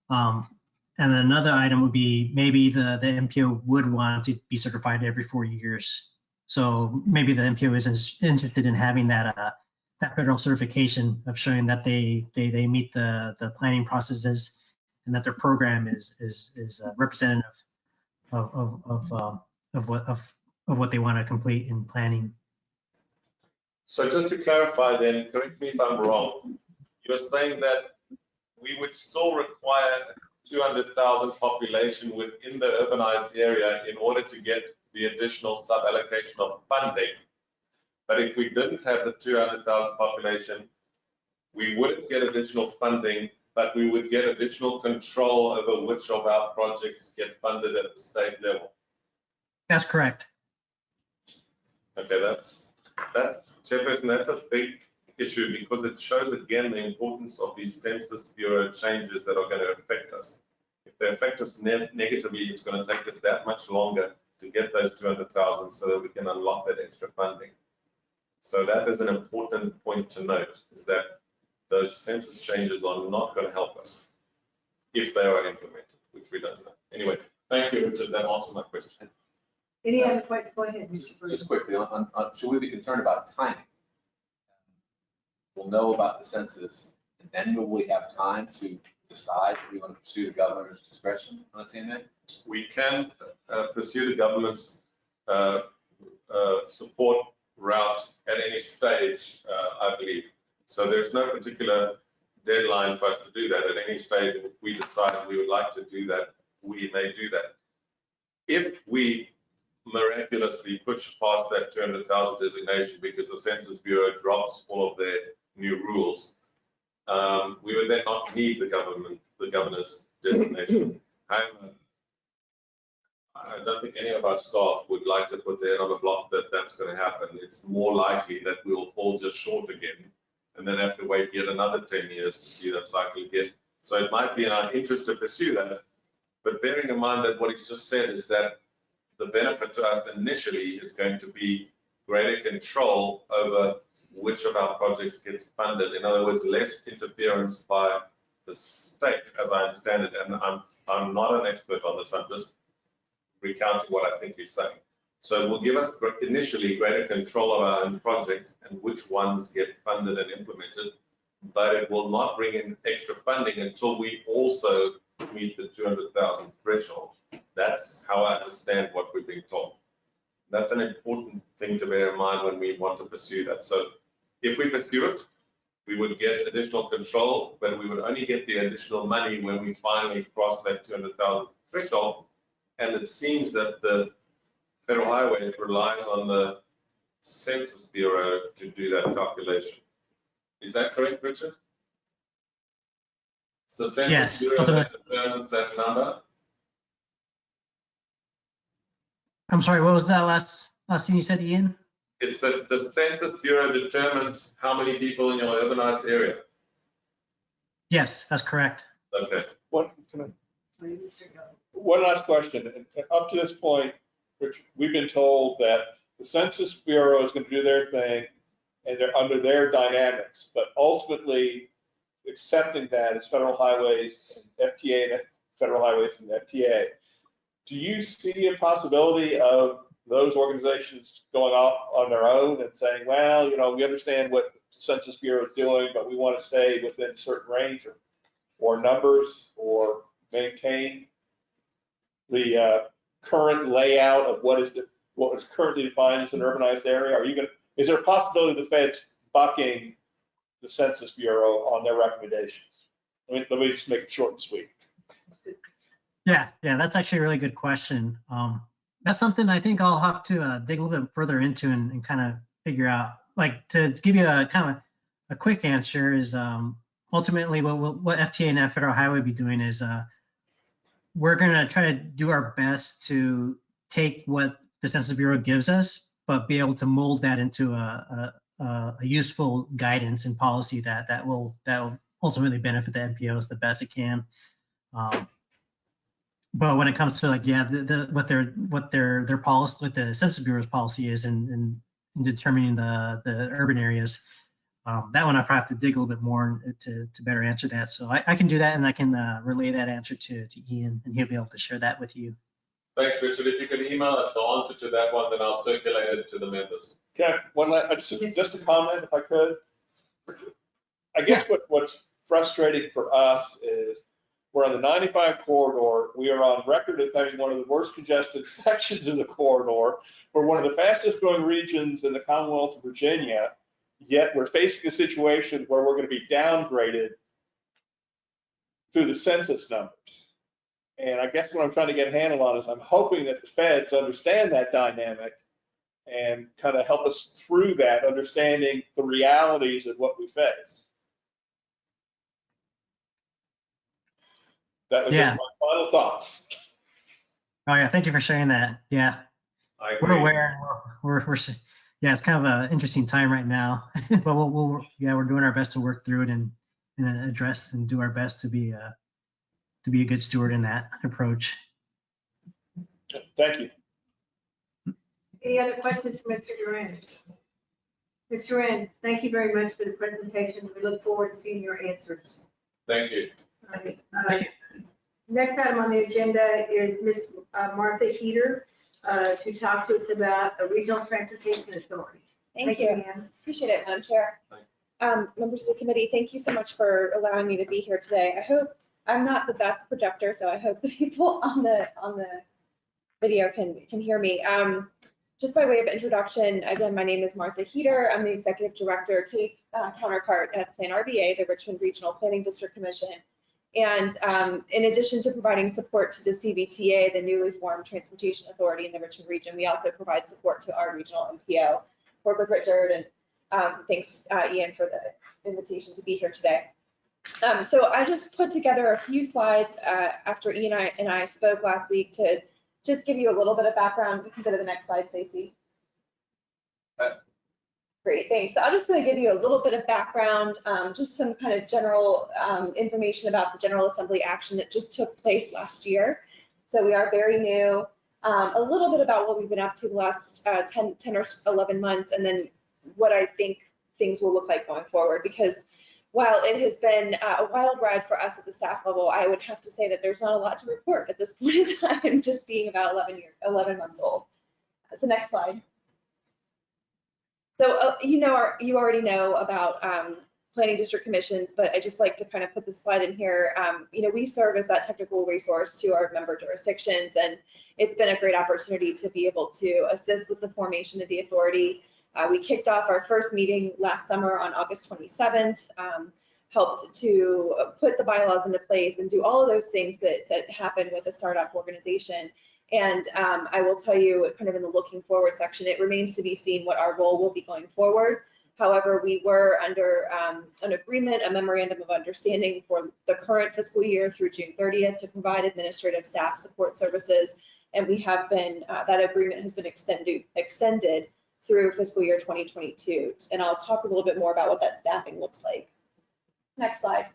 And then another item would be maybe the MPO would want to be certified every 4 years. So maybe the MPO is interested in having that federal certification of showing that they meet the planning processes and that their program is representative of what they want to complete in planning. So just to clarify then, correct me if I'm wrong, you're saying that we would still require 200,000 population within the urbanized area in order to get the additional sub-allocation of funding. But if we didn't have the 200,000 population, we wouldn't get additional funding, but we would get additional control over which of our projects get funded at the state level. That's correct. Okay, that's Chairperson, that's a big issue, because it shows again the importance of these Census Bureau changes that are going to affect us. If they affect us negatively, it's going to take us that much longer to get those 200,000 so that we can unlock that extra funding. So that is an important point to note, is that those census changes are not going to help us if they are implemented, which we don't know. Anyway, thank you, Richard. That answers my question. Any other questions? Go ahead, Mr. Bruce. Just quickly, should we be concerned about timing? We'll know about the census, and then will we have time to decide if we want to pursue the governor's discretion on a TMA? We can pursue the government's support route at any stage, I believe. So there's no particular deadline for us to do that. At any stage, if we decide we would like to do that, we may do that. If we miraculously push past that 200,000 designation because the Census Bureau drops all of their new rules, we would then not need the governor's designation. However, I don't think any of our staff would like to put their head on the block that that's going to happen. It's more likely that we will fall just short again and then have to wait yet another 10 years to see that cycle again. So it might be in our interest to pursue that, but bearing in mind that what he's just said is that the benefit to us initially is going to be greater control over which of our projects gets funded. In other words, less interference by the state, as I understand it. And I'm not an expert on this. I'm just recounting what I think he's saying. So it will give us initially greater control of our own projects and which ones get funded and implemented, but it will not bring in extra funding until we also meet the 200,000 threshold. That's how I understand what we're being told. That's an important thing to bear in mind when we want to pursue that. So if we pursue it, we would get additional control, but we would only get the additional money when we finally cross that 200,000 threshold. And it seems that the Federal Highways relies on the Census Bureau to do that calculation. Is that correct, Richard? It's the Census Yes. Bureau that determines that number? I'm sorry, what was that last thing you said, Ian? It's that the Census Bureau determines how many people in your urbanized area. Yes, that's correct. Okay. One last question. Up to this point, Rich, we've been told that the Census Bureau is going to do their thing and they're under their dynamics, but ultimately accepting that as Federal Highways and FTA and Federal Highways and FTA. Do you see a possibility of those organizations going off on their own and saying, well, you know, we understand what the Census Bureau is doing, but we want to stay within a certain range or numbers or maintain the current layout of what is currently defined as an urbanized area? Is there a possibility of the feds bucking the Census Bureau on their recommendations? Let me just make it short and sweet. Yeah, that's actually a really good question. That's something I think I'll have to dig a little bit further into and kind of figure out. Like, to give you a kind of a quick answer is ultimately what FTA and Federal Highway be doing is we're going to try to do our best to take what the Census Bureau gives us, but be able to mold that into a useful guidance and policy that will ultimately benefit the MPOs the best it can. But when it comes to like, what their policy, what the Census Bureau's policy is in determining the urban areas, that one I probably have to dig a little bit more to better answer that. So I can do that, and I can relay that answer to Ian, and he'll be able to share that with you. Thanks, Richard. If you can email us the answer to that one, then I'll circulate it to the members. Okay, just a comment, if I could. I guess what's frustrating for us is we're on the 95 corridor. We are on record as having one of the worst congested sections of the corridor. We're one of the fastest growing regions in the Commonwealth of Virginia, yet we're facing a situation where we're going to be downgraded through the census numbers. And I guess what I'm trying to get a handle on is I'm hoping that the feds understand that dynamic and kind of help us through that, understanding the realities of what we face. That was just my final thoughts. Oh yeah, thank you for sharing that. Yeah, we're aware. We're it's kind of an interesting time right now, but we're doing our best to work through it and address and do our best to be a good steward in that approach. Thank you. Any other questions for Mr. Duran? Mr. Duran, thank you very much for the presentation. We look forward to seeing your answers. Thank you. All right. Next item on the agenda is Ms. Martha Heater to talk to us about a regional transportation authority. Thank you. Ann. Appreciate it, Madam Chair. Members of the committee, thank you so much for allowing me to be here today. I hope I'm not the best projector, so I hope the people on the video can hear me. Just by way of introduction, again, my name is Martha Heater. I'm the Executive Director, Kate's counterpart at Plan RBA, the Richmond Regional Planning District Commission. And in addition to providing support to the CVTA, the newly formed Transportation Authority in the Richmond region, we also provide support to our regional MPO. Work with Richard, and thanks, Ian, for the invitation to be here today. So I just put together a few slides after Ian and I spoke last week to just give you a little bit of background. We can go to the next slide, Stacey. Great, thanks. So I'm just going to give you a little bit of background, just some kind of general information about the General Assembly action that just took place last year. So we are very new, a little bit about what we've been up to the last 10 or 11 months, and then what I think things will look like going forward. Because while it has been a wild ride for us at the staff level, I would have to say that there's not a lot to report at this point in time, just being about 11 months old. So next slide. So you already know about planning district commissions, but I just like to kind of put this slide in here. We serve as that technical resource to our member jurisdictions, and it's been a great opportunity to be able to assist with the formation of the authority. We kicked off our first meeting last summer on August 27th, helped to put the bylaws into place and do all of those things that happen with a startup organization. And I will tell you, kind of in the looking forward section, it remains to be seen what our role will be going forward. However, we were under an agreement, a memorandum of understanding for the current fiscal year through June 30th to provide administrative staff support services. And we have been, that agreement has been extended through fiscal year 2022. And I'll talk a little bit more about what that staffing looks like. Next slide.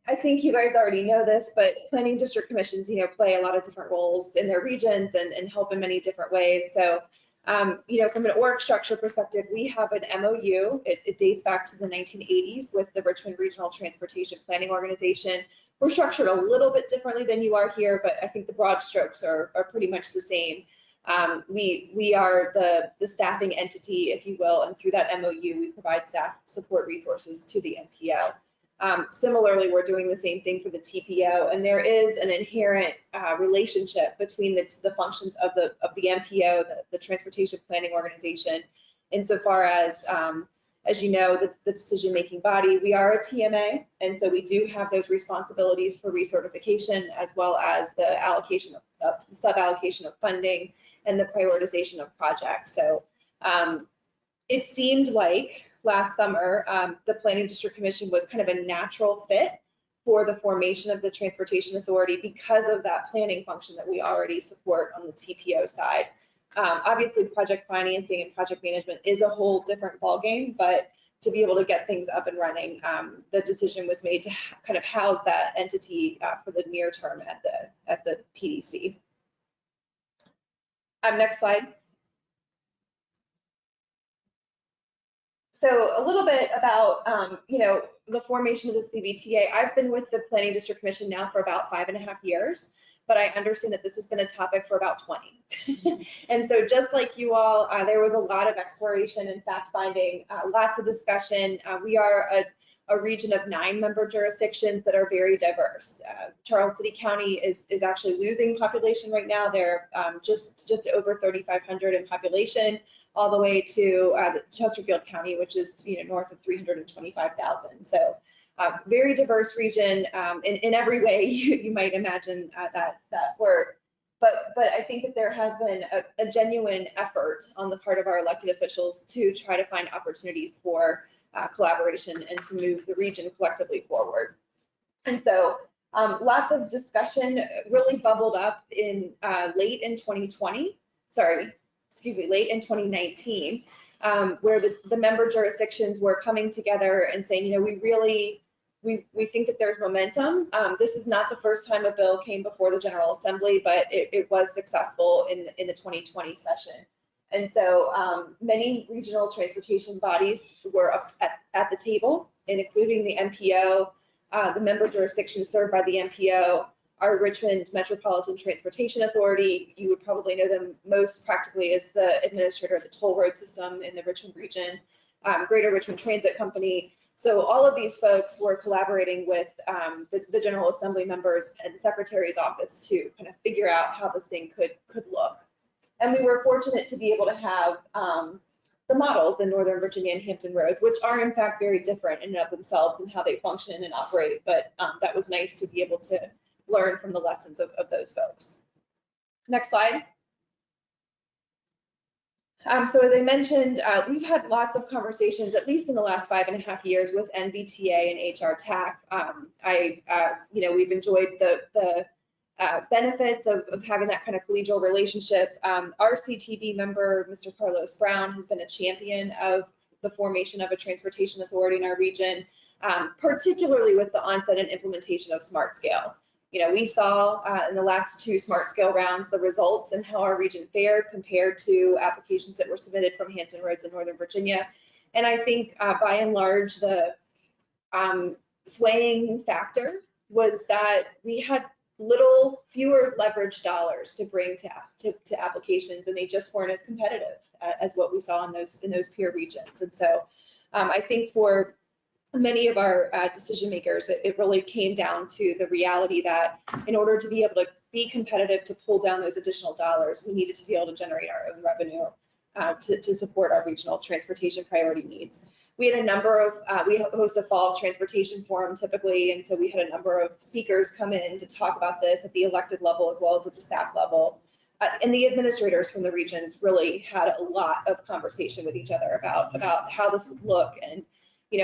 I think you guys already know this, but planning district commissions, play a lot of different roles in their regions and help in many different ways. So, from an org structure perspective, we have an MOU. It dates back to the 1980s with the Richmond Regional Transportation Planning Organization. We're structured a little bit differently than you are here, but I think the broad strokes are pretty much the same. We are the staffing entity, if you will, and through that MOU, we provide staff support resources to the MPO. Similarly, we're doing the same thing for the TPO, and there is an inherent relationship between the functions of the MPO, the Transportation Planning Organization, insofar as you know, the decision-making body. We are a TMA, and so we do have those responsibilities for recertification, as well as the allocation of sub-allocation of funding and the prioritization of projects. So it seemed like last summer, the Planning District Commission was kind of a natural fit for the formation of the Transportation Authority because of that planning function that we already support on the TPO side. Obviously, project financing and project management is a whole different ballgame, but to be able to get things up and running, the decision was made to kind of house that entity for the near term at the PDC. Next slide. So a little bit about, the formation of the CVTA. I've been with the Planning District Commission now for about 5.5 years, but I understand that this has been a topic for about 20. And so just like you all, there was a lot of exploration and fact-finding, lots of discussion. We are a region of 9 member jurisdictions that are very diverse. Charles City County is actually losing population right now. They're just over 3,500 in population, all the way to Chesterfield County, which is north of 325,000. So very diverse region in every way you might imagine that word. But I think that there has been a genuine effort on the part of our elected officials to try to find opportunities for collaboration and to move the region collectively forward. And so lots of discussion really bubbled up in late in 2019, where the member jurisdictions were coming together and saying, we think that there's momentum. This is not the first time a bill came before the General Assembly, but it was successful in the 2020 session. And so many regional transportation bodies were up at the table, and including the MPO, the member jurisdictions served by the MPO, our Richmond Metropolitan Transportation Authority. You would probably know them most practically as the administrator of the toll road system in the Richmond region, Greater Richmond Transit Company, So all of these folks were collaborating with the General Assembly members and the Secretary's office to kind of figure out how this thing could look. And we were fortunate to be able to have the models in Northern Virginia and Hampton Roads, which are in fact very different in and of themselves and how they function and operate. But that was nice to be able to learn from the lessons of those folks. Next slide. So as I mentioned, we've had lots of conversations, at least in the last 5.5 years, with NVTA and HR TAC. We've enjoyed the benefits of having that kind of collegial relationship. Our CTV member, Mr. Carlos Brown, has been a champion of the formation of a transportation authority in our region, particularly with the onset and implementation of Smart Scale. We saw in the last 2 Smart Scale rounds the results and how our region fared compared to applications that were submitted from Hampton Roads in Northern Virginia. And I think by and large, the swaying factor was that we had fewer leverage dollars to bring to applications, and they just weren't as competitive as what we saw in those peer regions. And so I think for many of our decision makers, it really came down to the reality that in order to be able to be competitive, to pull down those additional dollars, we needed to be able to generate our own revenue to support our regional transportation priority needs. We had a number of, we host a fall transportation forum typically, and so we had a number of speakers come in to talk about this at the elected level as well as at the staff level. And the administrators from the regions really had a lot of conversation with each other about how this would look and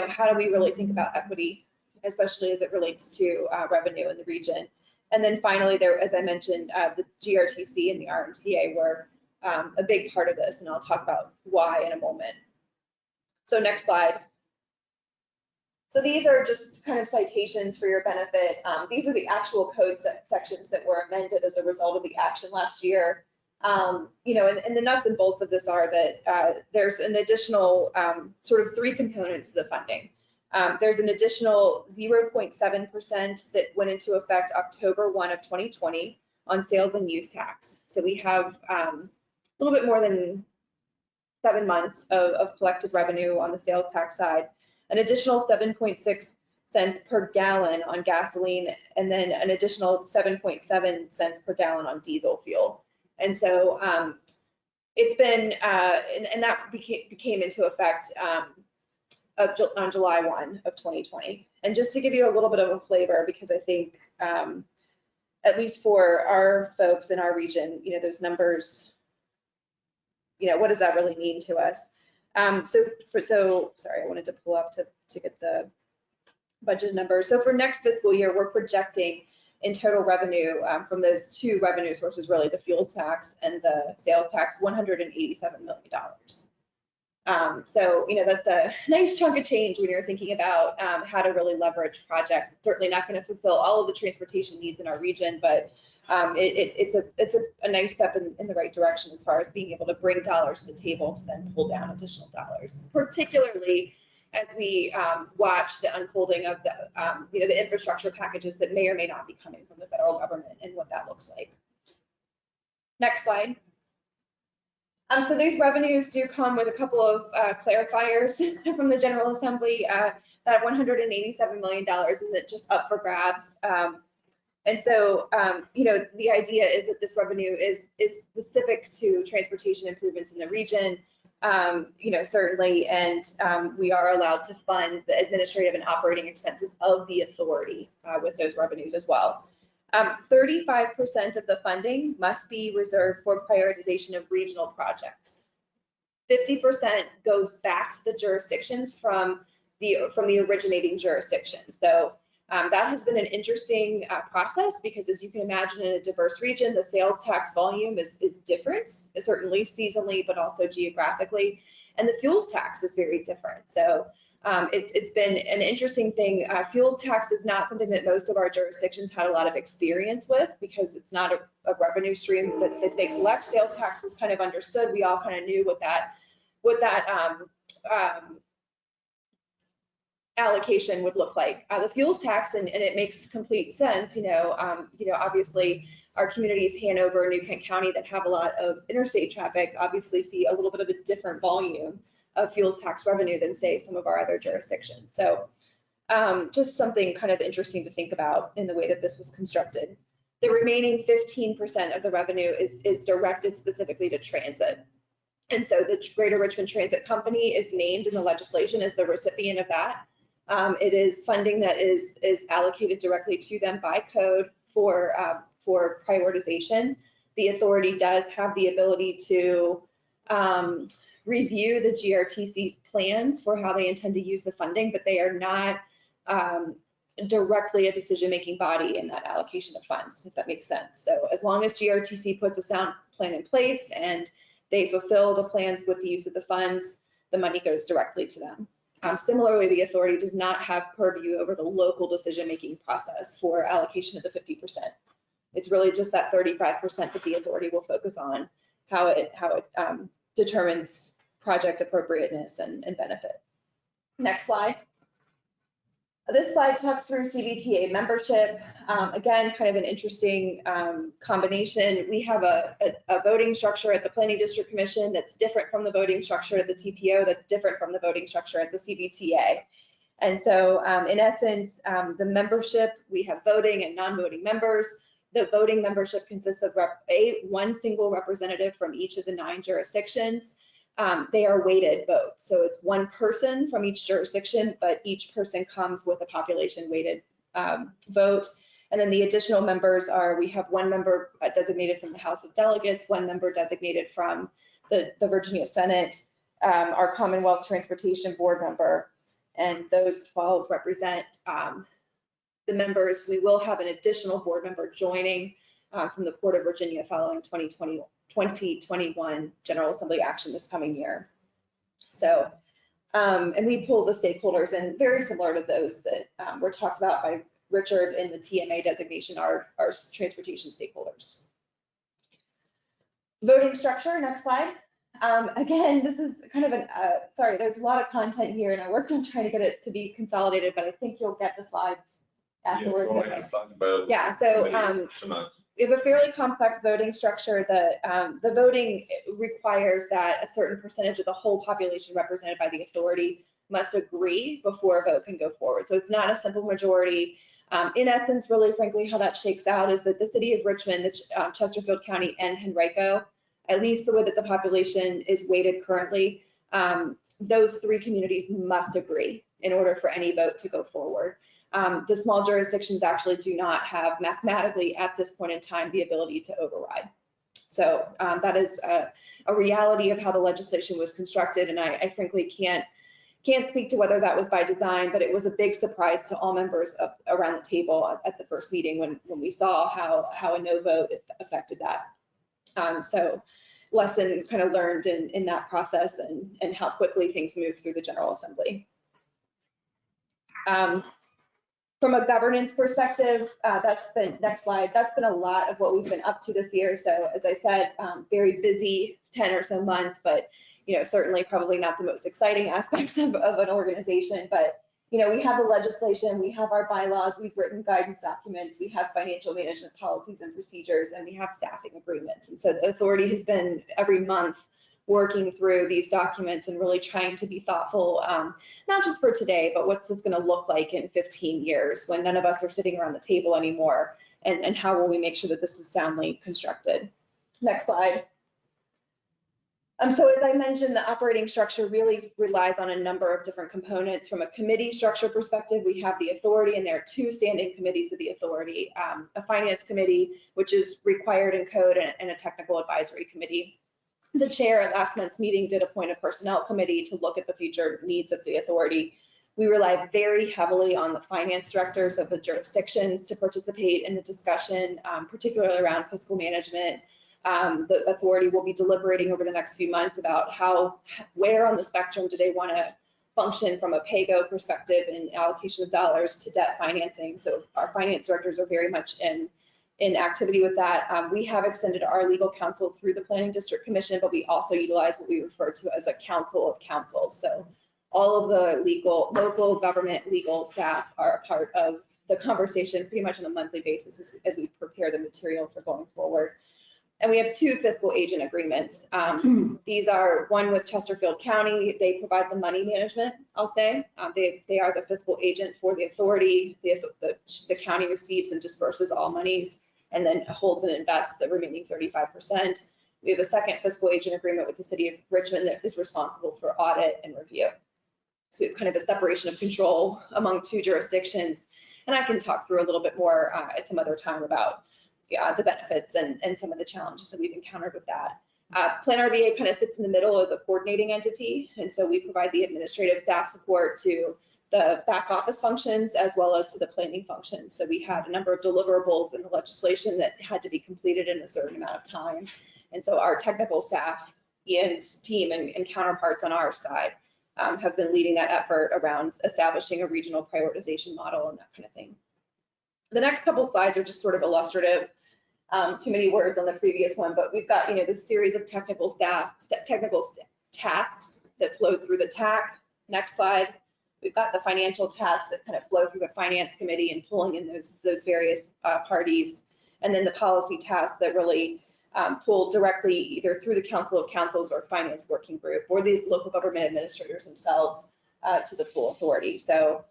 how do we really think about equity, especially as it relates to revenue in the region. And then finally, there, as I mentioned, the GRTC and the RMTA were a big part of this, and I'll talk about why in a moment. So next slide. So these are just kind of citations for your benefit. These are the actual code sections that were amended as a result of the action last year. And the nuts and bolts of this are that there's an additional sort of 3 components to the funding. There's an additional 0.7% that went into effect October 1 of 2020 on sales and use tax. So we have a little bit more than 7 months of collected revenue on the sales tax side, an additional 7.6 cents per gallon on gasoline, and then an additional 7.7 cents per gallon on diesel fuel. And so it's been, and that became into effect on July 1 of 2020. And just to give you a little bit of a flavor, because I think, at least for our folks in our region, those numbers, what does that really mean to us? Sorry, I wanted to pull up to get the budget numbers. So for next fiscal year, we're projecting in total revenue from those 2 revenue sources, really the fuels tax and the sales tax, $187 million. So, that's a nice chunk of change when you're thinking about how to really leverage projects. It's certainly not going to fulfill all of the transportation needs in our region, but it's a nice step in the right direction as far as being able to bring dollars to the table to then pull down additional dollars, particularly as we watch the unfolding of the infrastructure packages that may or may not be coming from the federal government and what that looks like. Next slide. So these revenues do come with a couple of clarifiers from the General Assembly. That $187 million isn't just up for grabs. And so, the idea is that this revenue is specific to transportation improvements in the region, certainly, and we are allowed to fund the administrative and operating expenses of the authority with those revenues as well. 35% of the funding must be reserved for prioritization of regional projects. 50% goes back to the jurisdictions from the originating jurisdiction. So that has been an interesting process because, as you can imagine, in a diverse region, the sales tax volume is different, certainly seasonally, but also geographically, and the fuels tax is very different. So it's been an interesting thing. Fuels tax is not something that most of our jurisdictions had a lot of experience with because it's not a revenue stream that they collect. Sales tax was kind of understood. We all kind of knew what that allocation would look like. The fuels tax, and it makes complete sense, obviously our communities, Hanover, New Kent County, that have a lot of interstate traffic, obviously see a little bit of a different volume of fuels tax revenue than say some of our other jurisdictions. So just something kind of interesting to think about in the way that this was constructed. The remaining 15% of the revenue is directed specifically to transit. And so the Greater Richmond Transit Company is named in the legislation as the recipient of that. It is funding that is allocated directly to them by code for prioritization. The authority does have the ability to review the GRTC's plans for how they intend to use the funding, but they are not directly a decision-making body in that allocation of funds, if that makes sense. So as long as GRTC puts a sound plan in place and they fulfill the plans with the use of the funds, the money goes directly to them. Similarly, the authority does not have purview over the local decision-making process for allocation of the 50%. It's really just that 35% that the authority will focus on how it determines project appropriateness and benefit. Next slide. This slide talks through CVTA membership. Again, kind of an interesting combination. We have a voting structure at the Planning District Commission that's different from the voting structure at the TPO, that's different from the voting structure at the CVTA. And so in essence, the membership, we have voting and non-voting members. The voting membership consists of one single representative from each of the 9 jurisdictions. They are weighted votes. So it's one person from each jurisdiction, but each person comes with a population weighted vote. And then the additional members are, we have one member designated from the House of Delegates, one member designated from the Virginia Senate, our Commonwealth Transportation Board member, and those 12 represent the members. We will have an additional board member joining from the Port of Virginia following 2021 General Assembly action this coming year. So, and we pulled the stakeholders in very similar to those that were talked about by Richard in the TMA designation, our transportation stakeholders. Voting structure, next slide. Again, this is kind of sorry, there's a lot of content here and I worked on trying to get it to be consolidated, but I think you'll get the slides afterwards. Yeah, so we have a fairly complex voting structure. The voting requires that a certain percentage of the whole population represented by the authority must agree before a vote can go forward. So it's not a simple majority. In essence, really frankly, how that shakes out is that the city of Richmond, Chesterfield County, and Henrico, at least the way that the population is weighted currently, those 3 communities must agree in order for any vote to go forward. The small jurisdictions actually do not have mathematically at this point in time the ability to override. So that is a reality of how the legislation was constructed, and I frankly can't speak to whether that was by design, but it was a big surprise to all members around the table at the first meeting when we saw how a no vote affected that. So lesson kind of learned in that process and how quickly things move through the General Assembly. From a governance perspective, that's been, next slide, that's been a lot of what we've been up to this year. So as I said, very busy 10 or so months, but certainly probably not the most exciting aspects of an organization. But we have the legislation, we have our bylaws, we've written guidance documents, we have financial management policies and procedures, and we have staffing agreements. And so the authority has been every month working through these documents and really trying to be thoughtful, not just for today, but what's this going to look like in 15 years when none of us are sitting around the table anymore, and how will we make sure that this is soundly constructed. Next slide. So as I mentioned, the operating structure really relies on a number of different components. From a committee structure perspective, we have the authority, and there are 2 standing committees of the authority, a finance committee, which is required in code, and a technical advisory committee. The chair at last month's meeting did appoint a personnel committee to look at the future needs of the authority. We rely very heavily on the finance directors of the jurisdictions to participate in the discussion, particularly around fiscal management. The authority will be deliberating over the next few months about where on the spectrum do they want to function from a PAYGO perspective and allocation of dollars to debt financing. So our finance directors are very much in activity with that. We have extended our legal counsel through the Planning District Commission, but we also utilize what we refer to as a council of councils. So all of the local government legal staff are a part of the conversation pretty much on a monthly basis as we prepare the material for going forward. And we have 2 fiscal agent agreements. These are one with Chesterfield County. They provide the money management, I'll say. They are the fiscal agent for the authority. The county receives and disperses all monies and then holds and invests the remaining 35%. We have a second fiscal agent agreement with the city of Richmond that is responsible for audit and review. So we have kind of a separation of control among 2 jurisdictions. And I can talk through a little bit more at some other time about the benefits and some of the challenges that we've encountered with that. Plan RVA kind of sits in the middle as a coordinating entity. And so we provide the administrative staff support to the back office functions as well as to the planning functions. So we had a number of deliverables in the legislation that had to be completed in a certain amount of time. And so our technical staff, Ian's team and counterparts on our side have been leading that effort around establishing a regional prioritization model and that kind of thing. The next couple slides are just sort of illustrative. Too many words on the previous one, but we've got, this series of technical tasks that flow through the TAC. Next slide. We've got the financial tasks that kind of flow through the finance committee and pulling in those various parties. And then the policy tasks that really pull directly either through the Council of Councils or finance working group or the local government administrators themselves to the full authority. So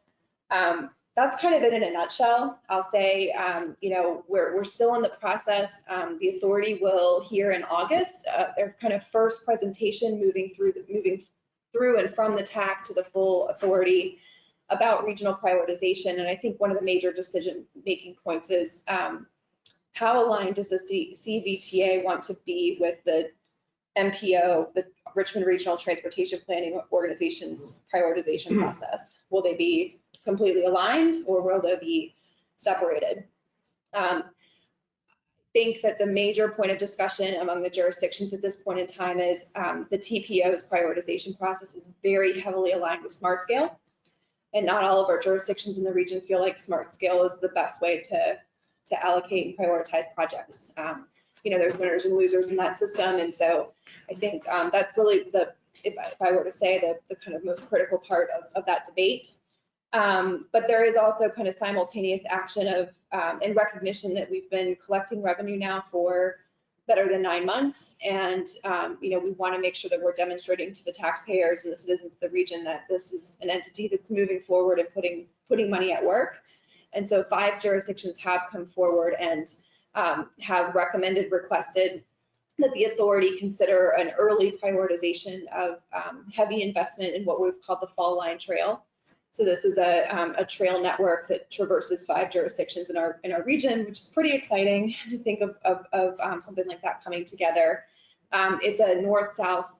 that's kind of it in a nutshell. I'll say, we're still in the process. The authority will hear in August their kind of first presentation moving through and from the TAC to the full authority about regional prioritization. And I think one of the major decision-making points is how aligned does the CVTA want to be with the MPO, the Richmond Regional Transportation Planning Organization's prioritization process? Will they be completely aligned or will they be separated? I think that the major point of discussion among the jurisdictions at this point in time is the TPO's prioritization process is very heavily aligned with smart scale. And not all of our jurisdictions in the region feel like smart scale is the best way to allocate and prioritize projects. There's winners and losers in that system. And so I think that's really if I were to say the kind of most critical part of that debate. But there is also kind of simultaneous action of and recognition that we've been collecting revenue now for better than 9 months. And, we want to make sure that we're demonstrating to the taxpayers and the citizens of the region that this is an entity that's moving forward and putting money at work. And so 5 jurisdictions have come forward and have requested that the authority consider an early prioritization of heavy investment in what we've called the Fall Line Trail. So this is a trail network that traverses 5 jurisdictions in our region, which is pretty exciting to think of something like that coming together. It's a north-south,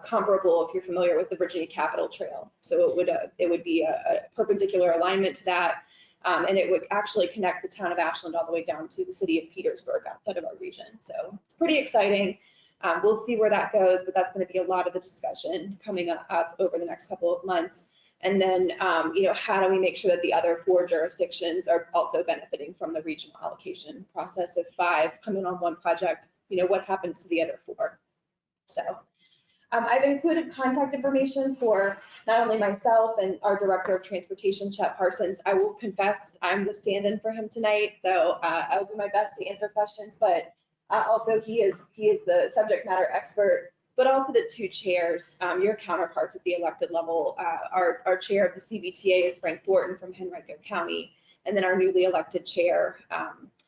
comparable if you're familiar with the Virginia Capitol Trail. So it would be a perpendicular alignment to that, and it would actually connect the town of Ashland all the way down to the city of Petersburg outside of our region. So it's pretty exciting. We'll see where that goes, but that's going to be a lot of the discussion coming up over the next couple of months. And then, how do we make sure that the other 4 jurisdictions are also benefiting from the regional allocation process? If 5 come in on one project, what happens to the other 4? So I've included contact information for not only myself and our Director of Transportation, Chet Parsons. I will confess I'm the stand-in for him tonight, so I'll do my best to answer questions, but also he is the subject matter expert, but also the 2 chairs, your counterparts at the elected level. Our chair of the CVTA is Frank Thornton from Henrico County, and then our newly elected chair,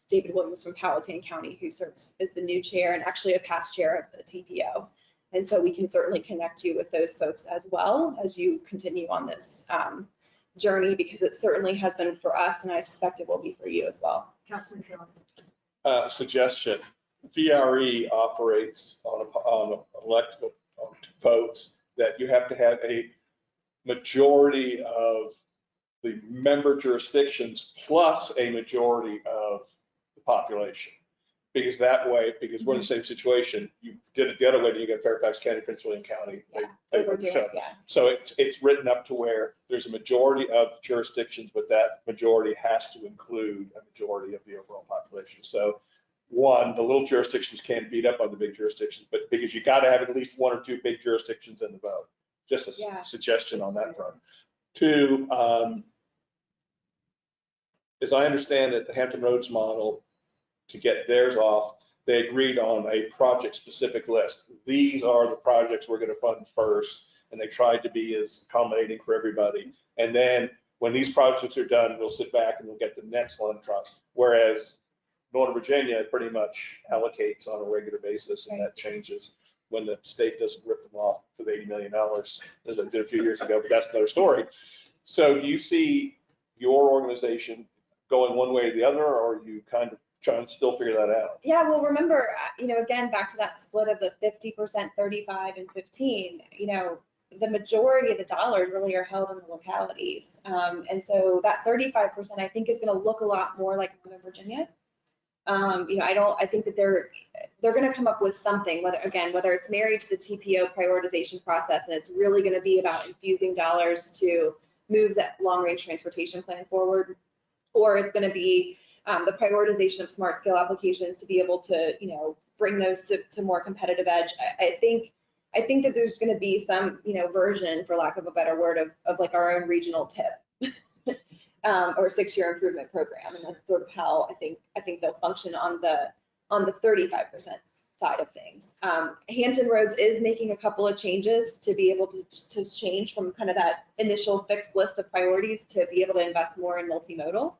David Williams from Powhatan County, who serves as the new chair and actually a past chair of the TPO. And so we can certainly connect you with those folks as well as you continue on this journey, because it certainly has been for us, and I suspect it will be for you as well. Councilman Carroll. Suggestion. VRE operates on elected votes that you have to have a majority of the member jurisdictions plus a majority of the population. Because that way, because we're in the same situation, you did it the other way, you get Fairfax County, Prince William County. So it's written up to where there's a majority of jurisdictions, but that majority has to include a majority of the overall population. So one, the little jurisdictions can't beat up on the big jurisdictions, but because you got to have at least 1 or 2 big jurisdictions in the vote. Just a suggestion on that front. 2, as I understand it, the Hampton Roads model, to get theirs off, they agreed on a project-specific list. These are the projects we're gonna fund first, and they tried to be as accommodating for everybody. And then when these projects are done, we'll sit back and we'll get the next one trust. Whereas Northern Virginia pretty much allocates on a regular basis, and that changes when the state doesn't rip them off for the $80 million, as I did a few years ago, but that's another story. So do you see your organization going one way or the other, or are you kind of trying to still figure that out? Yeah, well, remember, again, back to that split of the 50%, 35 and 15, the majority of the dollars really are held in the localities. And so that 35%, I think, is going to look a lot more like Northern Virginia. I think that they're going to come up with something, whether it's married to the TPO prioritization process, and it's really going to be about infusing dollars to move that long-range transportation plan forward, or it's going to be the prioritization of smart scale applications to be able to, bring those to more competitive edge. I think that there's going to be some, version, for lack of a better word, of like our own regional TIP or 6-year improvement program, and that's sort of how I think they'll function on the 35% side of things. Hampton Roads is making a couple of changes to be able to change from kind of that initial fixed list of priorities to be able to invest more in multimodal.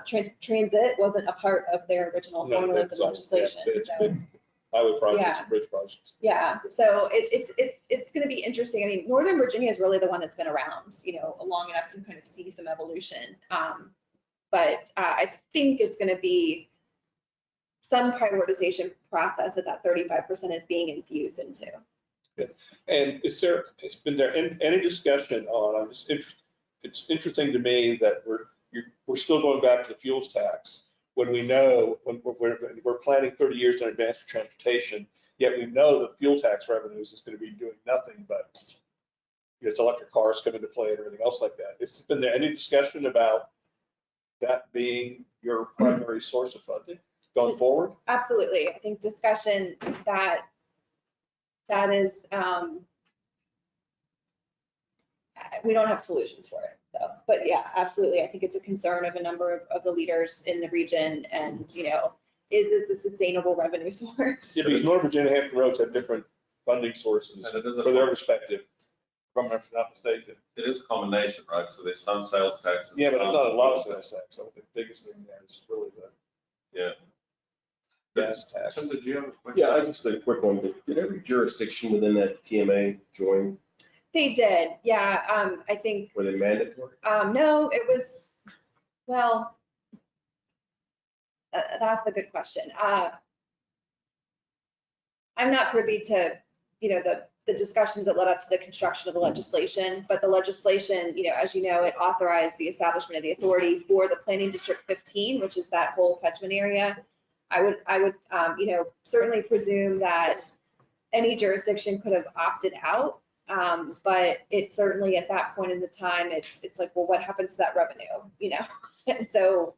Transit wasn't a part of their original formula of legislation. It's been highway projects and bridge projects. Yeah, so it's going to be interesting. I mean, Northern Virginia is really the one that's been around, long enough to kind of see some evolution. But I think it's going to be some prioritization process that 35% is being infused into. Yeah. And has been there any discussion on, it's interesting to me that we're still going back to the fuels tax when we know, when we're planning 30 years in advance for transportation, yet we know the fuel tax revenues is going to be doing nothing but it's electric cars come into play and everything else like that. Has been there any discussion about that being your primary source of funding going forward? Absolutely. I think discussion that is, we don't have solutions for it though, but yeah, absolutely. I think it's a concern of a number of the leaders in the region, and is this a sustainable revenue source? Yeah, because Northern Virginia and Hampton Roads have different funding sources for their respective, if I'm not mistaken. It is a combination, right? So there's some sales taxes. Yeah, but there's not a lot of sales tax. I think the biggest thing there is really the gas tax. So did you have a question? Yeah, just a quick one. Did every jurisdiction within that TMA join? They did, yeah. I think. Were they mandatory? No, it was, well, that's a good question. I'm not privy to, the discussions that led up to the construction of the legislation, but the legislation, as you know, it authorized the establishment of the authority for the Planning District 15, which is that whole catchment area. I would, certainly presume that any jurisdiction could have opted out. But it's certainly at that point in the time, it's like, well, what happens to that revenue, And so,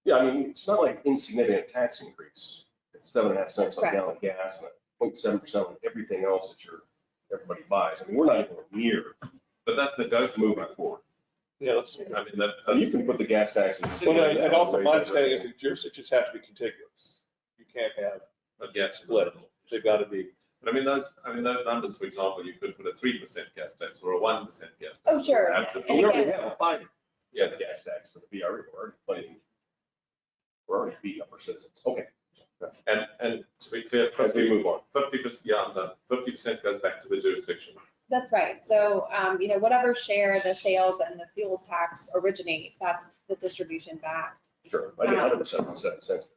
yeah, I mean, it's not like insignificant tax increase. It's 7.5 cents on a gallon of gas and 0.7% on everything else that everybody buys. I mean, we're not even near. But that's negotiable moving forward. Yeah, I mean, you can put the gas tax in the city. Well, and also my understanding is that jurisdictions have to be contiguous. You can't have a gas split. They've got to be. But I mean, those numbers, for example, you could put a 3% gas tax or a 1% gas tax. Oh, sure. We already have a 5% gas tax for the BRE. We're already beat upper citizens. Okay. And to be clear, 50% goes back to the jurisdiction. That's right. So, whatever share the sales and the fuels tax originate, that's the distribution back. Sure. I mean, 100% on 7 cents.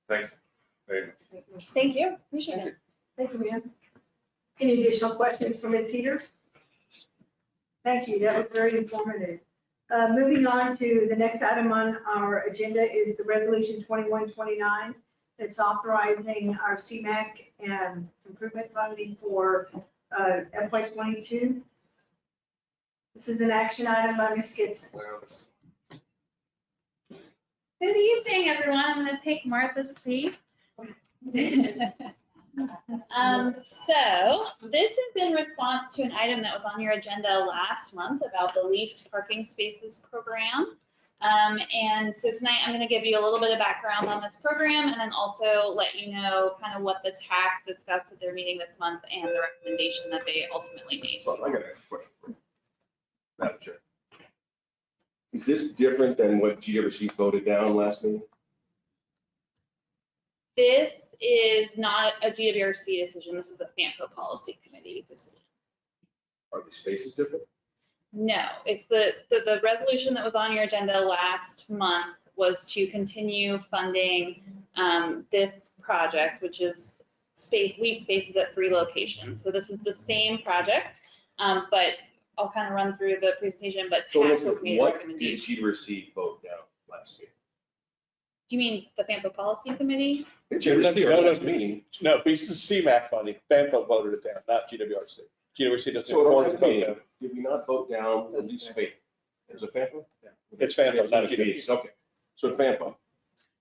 Thanks very much. Thank you. Appreciate it. Thank you, ma'am. Any additional questions for Ms. Peter? Thank you. That was very informative. Moving on to the next item on our agenda is the resolution 2129. It's authorizing our CMAQ and improvement funding for FY22. This is an action item by Ms. Gibson. Good evening, everyone. I'm going to take Martha's seat. So this is in response to an item that was on your agenda last month about the leased parking spaces program. And so tonight I'm going to give you a little bit of background on this program and then also let you know kind of what the TAC discussed at their meeting this month and the recommendation that they ultimately made. So I got a question for you, Madam Chair. Is this different than what GWC voted down last meeting? This is not a GWRC decision. This is a FAMPO policy committee decision. Are the spaces different? No, it's so the resolution that was on your agenda last month was to continue funding this project, which is lease spaces at 3 locations. So this is the same project, but I'll kind of run through the presentation, but So TAC has made a what did recommendation. GWC vote down last meeting? Do you mean the FAMPO policy committee? Did GWC or last meeting? No, this is CMAQ funding. FAMPO voted it down, not GWRC. GWRC doesn't. So at our support last the vote meeting, down. did we not vote down the lease space? Is it FAMPO? It's FAMPO, not GWC. Okay, so FAMPO,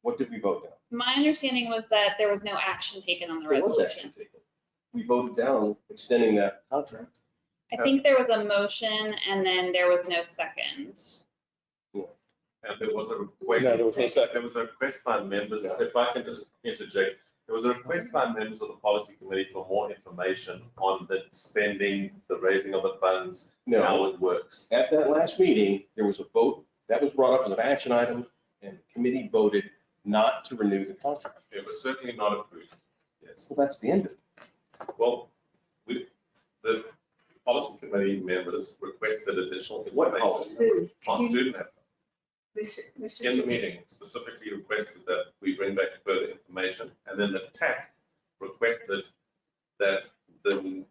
what did we vote down? My understanding was that there was no action taken on the There was resolution. action taken. We voted down extending that contract. I think there was a motion and then there was no second. And there was a request. No, there was no second. There was a request by members, if I can just interject, there was a request by members of the policy committee for more information on the spending, the raising of the funds, No. how it works. At that last meeting, there was a vote that was brought up as an action item, and the committee voted not to renew the contract. It was certainly not approved. Yes. Well, that's the end of it. Well, the policy committee members requested additional information Who? on student effort. Mr. In the meeting, specifically requested that we bring back further information, and then the TAC requested that the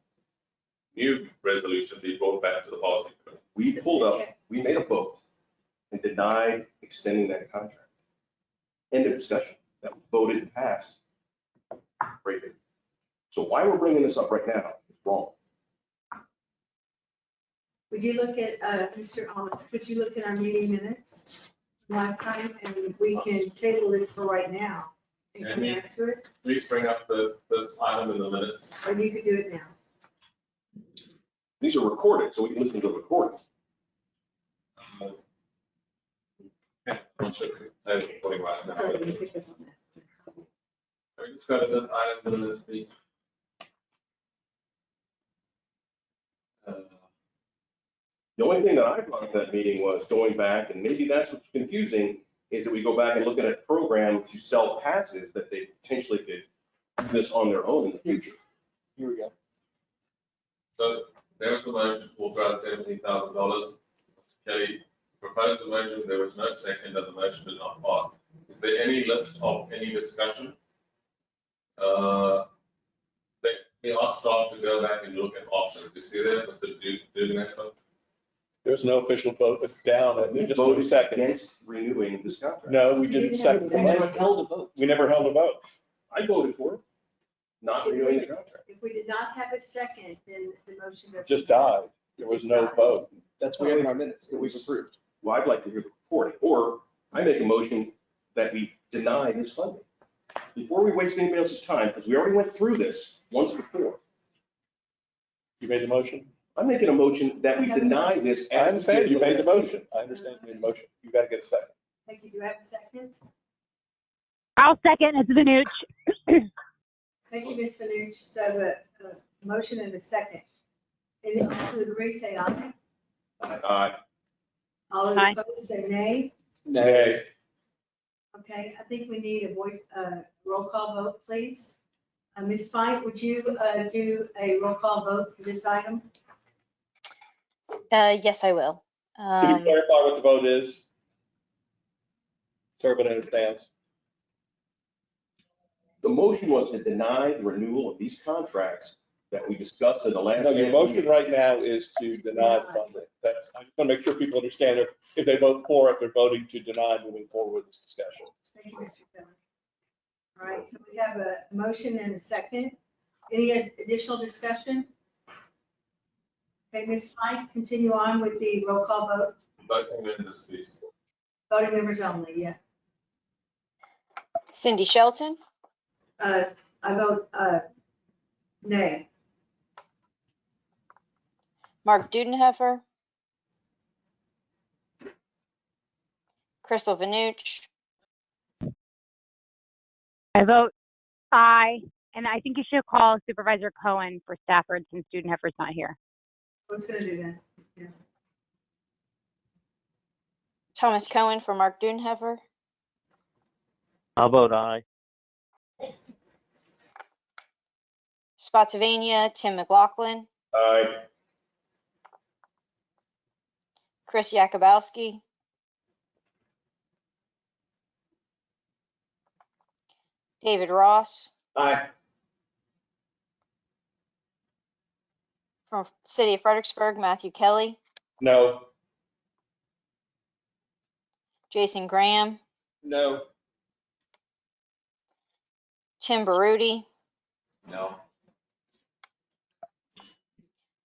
new resolution be brought back to the policy committee. We pulled up, we made a vote and denied extending that contract. End of discussion. That was voted and passed. Great. So why we're bringing this up right now is wrong. Would you look at, Mr. Owens, could you look at our meeting minutes last time, and we can table this for right now and come back to it, Please bring up this item in the minutes. or you could do it now? These are recorded, so we can listen to the recording. Okay, I'm sure they're recording right now. Sorry, Can you picked up on that. we just go to this item in the minutes, please? The only thing that I brought up that meeting was going back, and maybe that's what's confusing, is that we go back and look at a program to sell passes that they potentially could do this on their own in the future. Here we go. So there was the motion to authorize $17,000. Mr. Kelly proposed the motion, there was no second, and the motion did not pass. Is there any list of any discussion? We asked staff to go back and look at options. You see there, Mr. Dugan? There's no official vote, it's down. We Just voted a second. against renewing this contract. No, we didn't second. We never held a vote. We never held a vote. I voted for it, not renewing the contract. If we did not have a second, then the motion doesn't. Just died. There was no vote. That's we have in our minutes that we've approved. Well, I'd like to hear the recording, or I make a motion that we deny this funding. Before we waste anybody else's time, because we already went through this once before. You made the motion? I'm making a motion that we deny this. I understand you made the motion. I understand you made the motion. You got to get a second. Thank you. Do I have a second? I'll second. It's Vanucci. Thank you, Ms. Fanucci. So a motion and a second. Any who agree, say aye. All those Aye. opposed, say nay. Nay. Okay, I think we need a voice, roll call vote, please. Ms. Fine, would you do a roll call vote for this item? Yes, I will. Can you clarify what the vote is? So everybody understands. The motion was to deny the renewal of these contracts that we discussed in the last. No, your motion right now is to deny funding. That's, I just want to make sure people understand if they vote for it, they're voting to deny moving forward with this discussion. Thank you, Mr. Kelly. All right, so we have a motion and a second. Any additional discussion? Okay, Ms. Fine, continue on with the roll call vote. Voting members, please. Voting members only, yes. Cindy Shelton, I vote Nay. Mark Dudenheffer, Crystal Vanucci, I vote aye, and I think you should call Supervisor Cohen for Stafford since Student Heifer's not here. What's gonna do then? Yeah. Thomas Cohen for Mark Dudenheffer, I'll vote aye. Spotsylvania, Tim McLaughlin, Aye. Chris Yakubowski, David Ross, Aye. from City of Fredericksburg, Matthew Kelly, No. Jason Graham, No. Tim Baruti, No.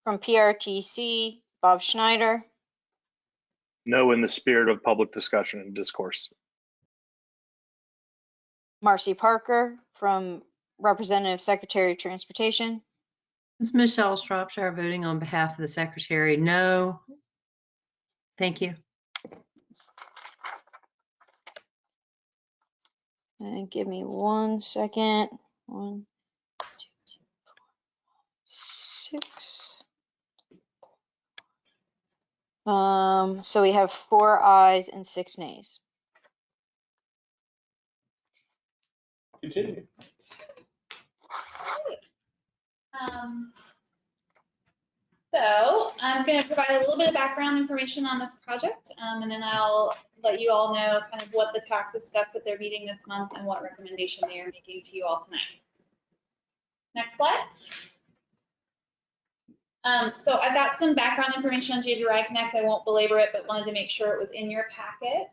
from PRTC, Bob Schneider, No, in the spirit of public discussion and discourse. Marcy Parker, from Representative Secretary of Transportation, This is Michelle Shropshire voting on behalf of the secretary. No. Thank you. and give me 1 second. 1, 2, 3, 4, 6. So we have 4 ayes and 6 nays. Continue. So I'm going to provide a little bit of background information on this project, and then I'll let you all know kind of what the TAC discussed at their meeting this month and what recommendation they are making to you all tonight. Next slide. So I've got some background information on JV Ride Connect. I won't belabor it, but wanted to make sure it was in your packet.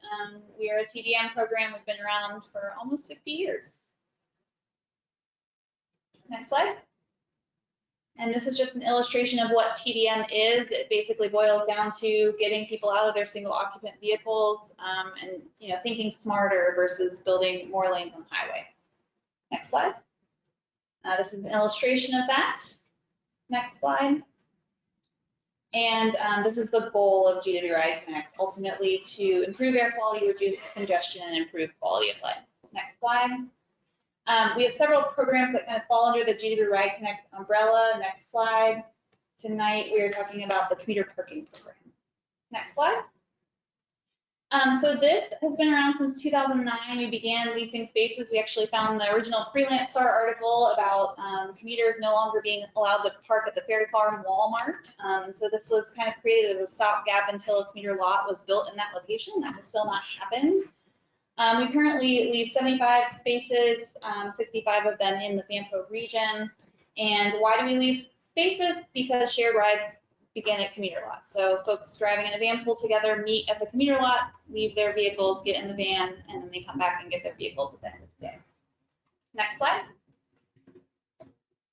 We are a TDM program. We've been around for almost 50 years. Next slide. And this is just an illustration of what TDM is. It basically boils down to getting people out of their single occupant vehicles and thinking smarter versus building more lanes on highway. Next slide. This is an illustration of that. Next slide. And this is the goal of GW Ride Connect, ultimately to improve air quality, reduce congestion, and improve quality of life. Next slide. We have several programs that kind of fall under the GW Ride Connect umbrella. Next slide. Tonight we are talking about the commuter parking program. Next slide. So this has been around since 2009. We began leasing spaces. We actually found the original Freelance Star article about commuters no longer being allowed to park at the Ferry Farm Walmart. So this was kind of created as a stopgap until a commuter lot was built in that location. That has still not happened. We currently lease 75 spaces, 65 of them in the Fampo region. And why do we lease spaces? Because shared rides begin at commuter lots. So folks driving in a van pull together, meet at the commuter lot, leave their vehicles, get in the van, and then they come back and get their vehicles at the end of the day. Next slide.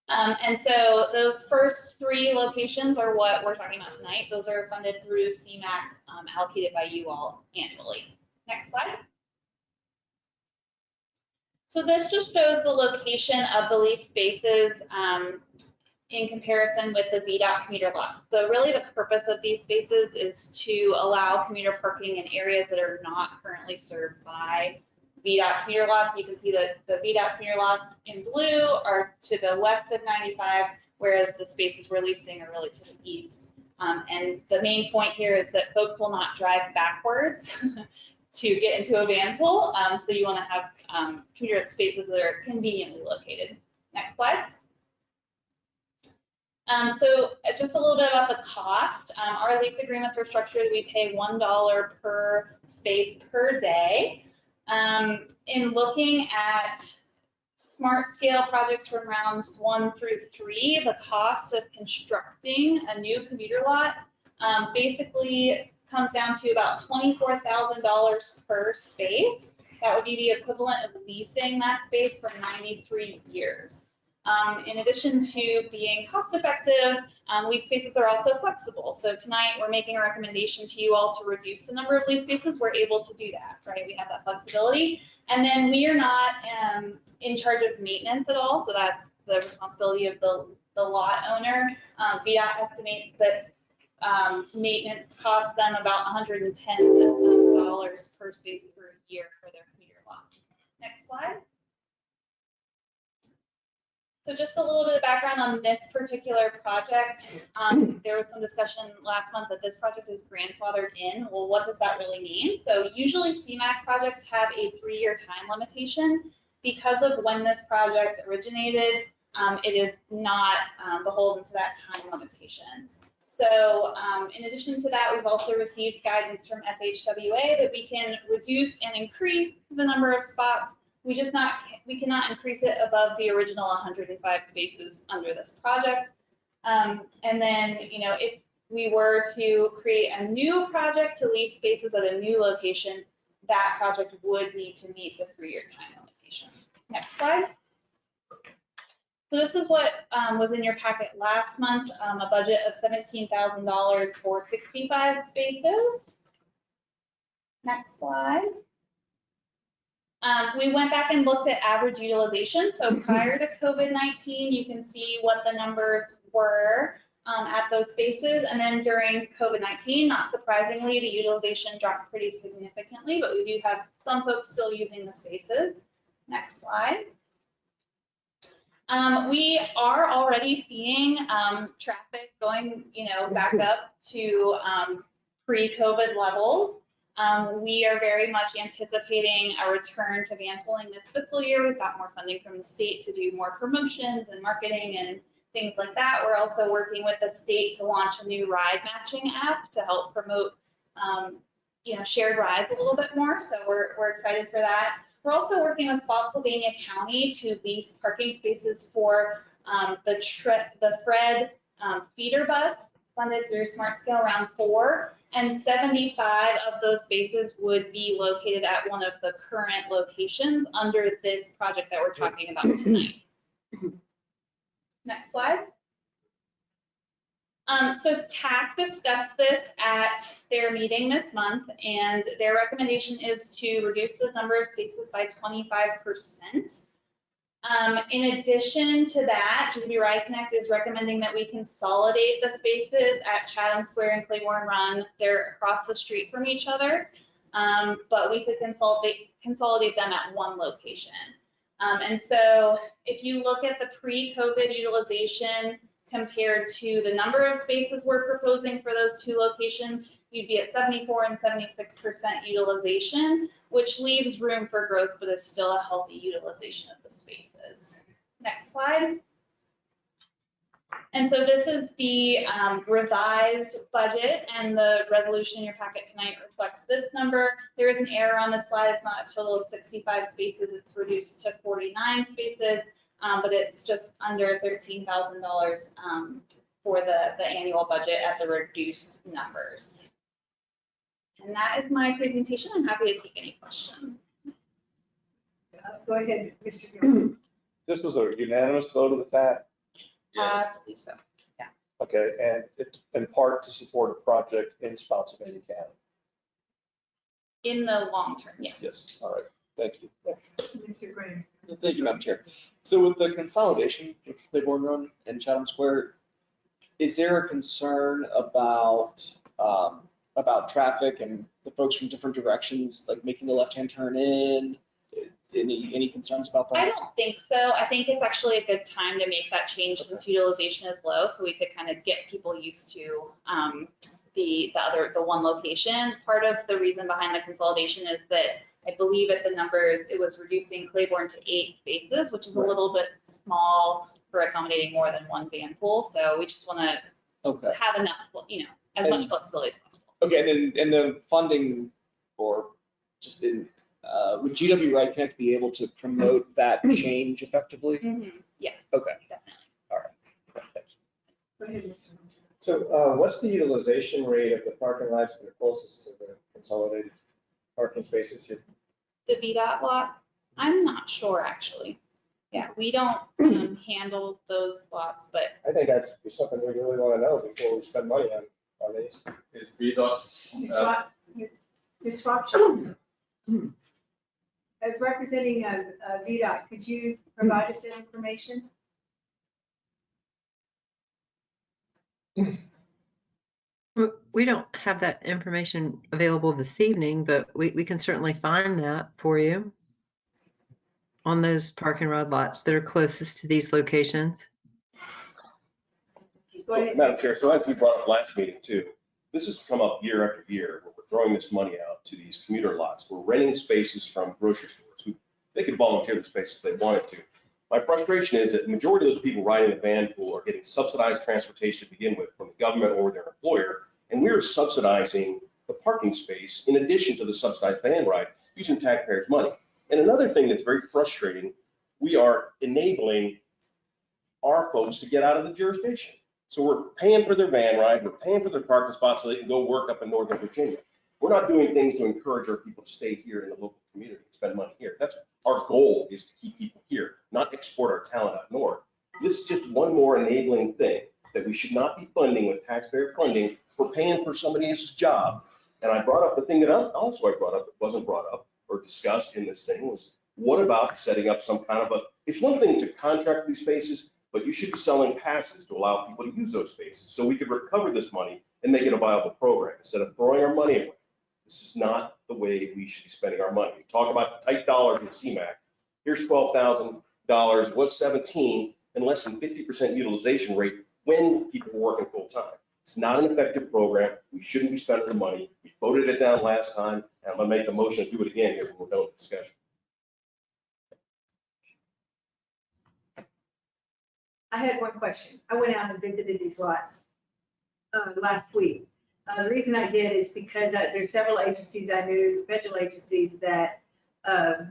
And so those first 3 locations are what we're talking about tonight. Those are funded through CMAQ, allocated by you all annually. Next slide. So this just shows the location of the leased spaces in comparison with the VDOT commuter lots. So really the purpose of these spaces is to allow commuter parking in areas that are not currently served by VDOT commuter lots. You can see that the VDOT commuter lots in blue are to the west of 95, whereas the spaces we're leasing are really to the east. And the main point here is that folks will not drive backwards to get into a van pool. So you want to have commuter spaces that are conveniently located. Next slide. So just a little bit about the cost. Our lease agreements are structured. We pay $1 per space per day. In looking at smart scale projects from rounds 1 through 3, the cost of constructing a new commuter lot basically comes down to about $24,000 per space. That would be the equivalent of leasing that space for 93 years. In addition to being cost effective, lease spaces are also flexible. So tonight we're making a recommendation to you all to reduce the number of lease spaces. We're able to do that, right? We have that flexibility. And then we are not in charge of maintenance at all. So that's the responsibility of the lot owner. VDOT estimates that maintenance costs them about $110 per space per year for their commuter lots. Next slide. So just a little bit of background on this particular project. There was some discussion last month that this project is grandfathered in. Well, what does that really mean? So usually CMAQ projects have a 3-year time limitation. Because of when this project originated, it is not beholden to that time limitation. So in addition to that, we've also received guidance from FHWA that we can reduce and increase the number of spots. We cannot increase it above the original 105 spaces under this project. And then, if we were to create a new project to lease spaces at a new location, that project would need to meet the 3-year time limitation. Next slide. So this is what was in your packet last month, a budget of $17,000 for 65 spaces. Next slide. We went back and looked at average utilization. So prior to COVID-19, you can see what the numbers were at those spaces. And then during COVID-19, not surprisingly, the utilization dropped pretty significantly, but we do have some folks still using the spaces. Next slide. We are already seeing traffic going, back up to pre-COVID levels. We are very much anticipating a return to van pulling this fiscal year. We've got more funding from the state to do more promotions and marketing and things like that. We're also working with the state to launch a new ride matching app to help promote, shared rides a little bit more. So we're excited for that. We're also working with Spotsylvania County to lease parking spaces for the Fred feeder bus funded through Smart Scale Round 4. And 75 of those spaces would be located at one of the current locations under this project that we're talking about tonight. Next slide. So TAC discussed this at their meeting this month, and their recommendation is to reduce the number of spaces by 25%. In addition to that, GW Ride Connect is recommending that we consolidate the spaces at Chatham Square and Claiborne Run. They're across the street from each other, but we could consolidate them at one location. And so if you look at the pre-COVID utilization compared to the number of spaces we're proposing for those two locations, you'd be at 74 and 76% utilization, which leaves room for growth, but is still a healthy utilization of the spaces. Next slide. And so this is the revised budget, and the resolution in your packet tonight reflects this number. There is an error on this slide. It's not a total of 65 spaces. It's reduced to 49 spaces, but it's just under $13,000 for the annual budget at the reduced numbers. And that is my presentation. I'm happy to take any questions. Go ahead, Mr. Green. This was a unanimous vote of the TAC? I believe so. Yeah. Okay, and it's in part to support a project in Spotsylvania County? In the long term, yes. Yes, all right, thank you. Mr. Green. Thank you, Madam Chair. So with the consolidation of Claiborne Run and Chatham Square, is there a concern about traffic and the folks from different directions, like making the left-hand turn in? Any concerns about that? I don't think so. I think it's actually a good time to make that change since utilization is low, so we could kind of get people used to the one location. Part of the reason behind the consolidation is that I believe at the numbers, it was reducing Claiborne to 8 spaces, which is a little bit small for accommodating more than one van pool. So we just want to have enough, as much flexibility as possible. Okay, and the funding, or just in, would GW Ride Connect be able to promote that change effectively? Mm-hmm. Yes. Okay. Definitely. All right. Thanks. Go ahead, Mr. So what's the utilization rate of the parking lots that are closest to the consolidated parking spaces here? The VDOT lots, I'm not sure actually. Yeah, we don't handle those lots, but I think that's something we really want to know before we spend money on these. Is VDOT, Ms. Shropshire, as representing VDOT, could you provide us that information? We don't have that information available this evening, but we can certainly find that for you on those park and ride lots that are closest to these locations. Go ahead. Madam Chair, so as we brought up last meeting too, this has come up year after year, where we're throwing this money out to these commuter lots. We're renting spaces from grocery stores who, they could volunteer the spaces they wanted to. My frustration is that the majority of those people riding the van pool are getting subsidized transportation to begin with from the government or their employer, and we're subsidizing the parking space in addition to the subsidized van ride using taxpayers' money. And another thing that's very frustrating, we are enabling our folks to get out of the jurisdiction. So we're paying for their van ride, we're paying for their parking spot so they can go work up in Northern Virginia. We're not doing things to encourage our people to stay here in the local community and spend money here. That's our goal, is to keep people here, not export our talent up north. This is just one more enabling thing that we should not be funding with taxpayer funding. We're paying for somebody else's job. And I brought up the thing that also I brought up, that wasn't brought up or discussed in this thing, was what about setting up some kind of a, it's one thing to contract these spaces, but you should be selling passes to allow people to use those spaces so we could recover this money and make it a viable program instead of throwing our money away. This is not the way we should be spending our money. We talk about tight dollars in CMAQ. Here's $12,000, was 17, and less than 50% utilization rate when people were working full time. It's not an effective program. We shouldn't be spending the money. We voted it down last time, and I'm gonna make the motion to do it again here when we're done with the discussion. I had one question. I went out and visited these lots last week. The reason I did is because there's several agencies I knew, federal agencies, that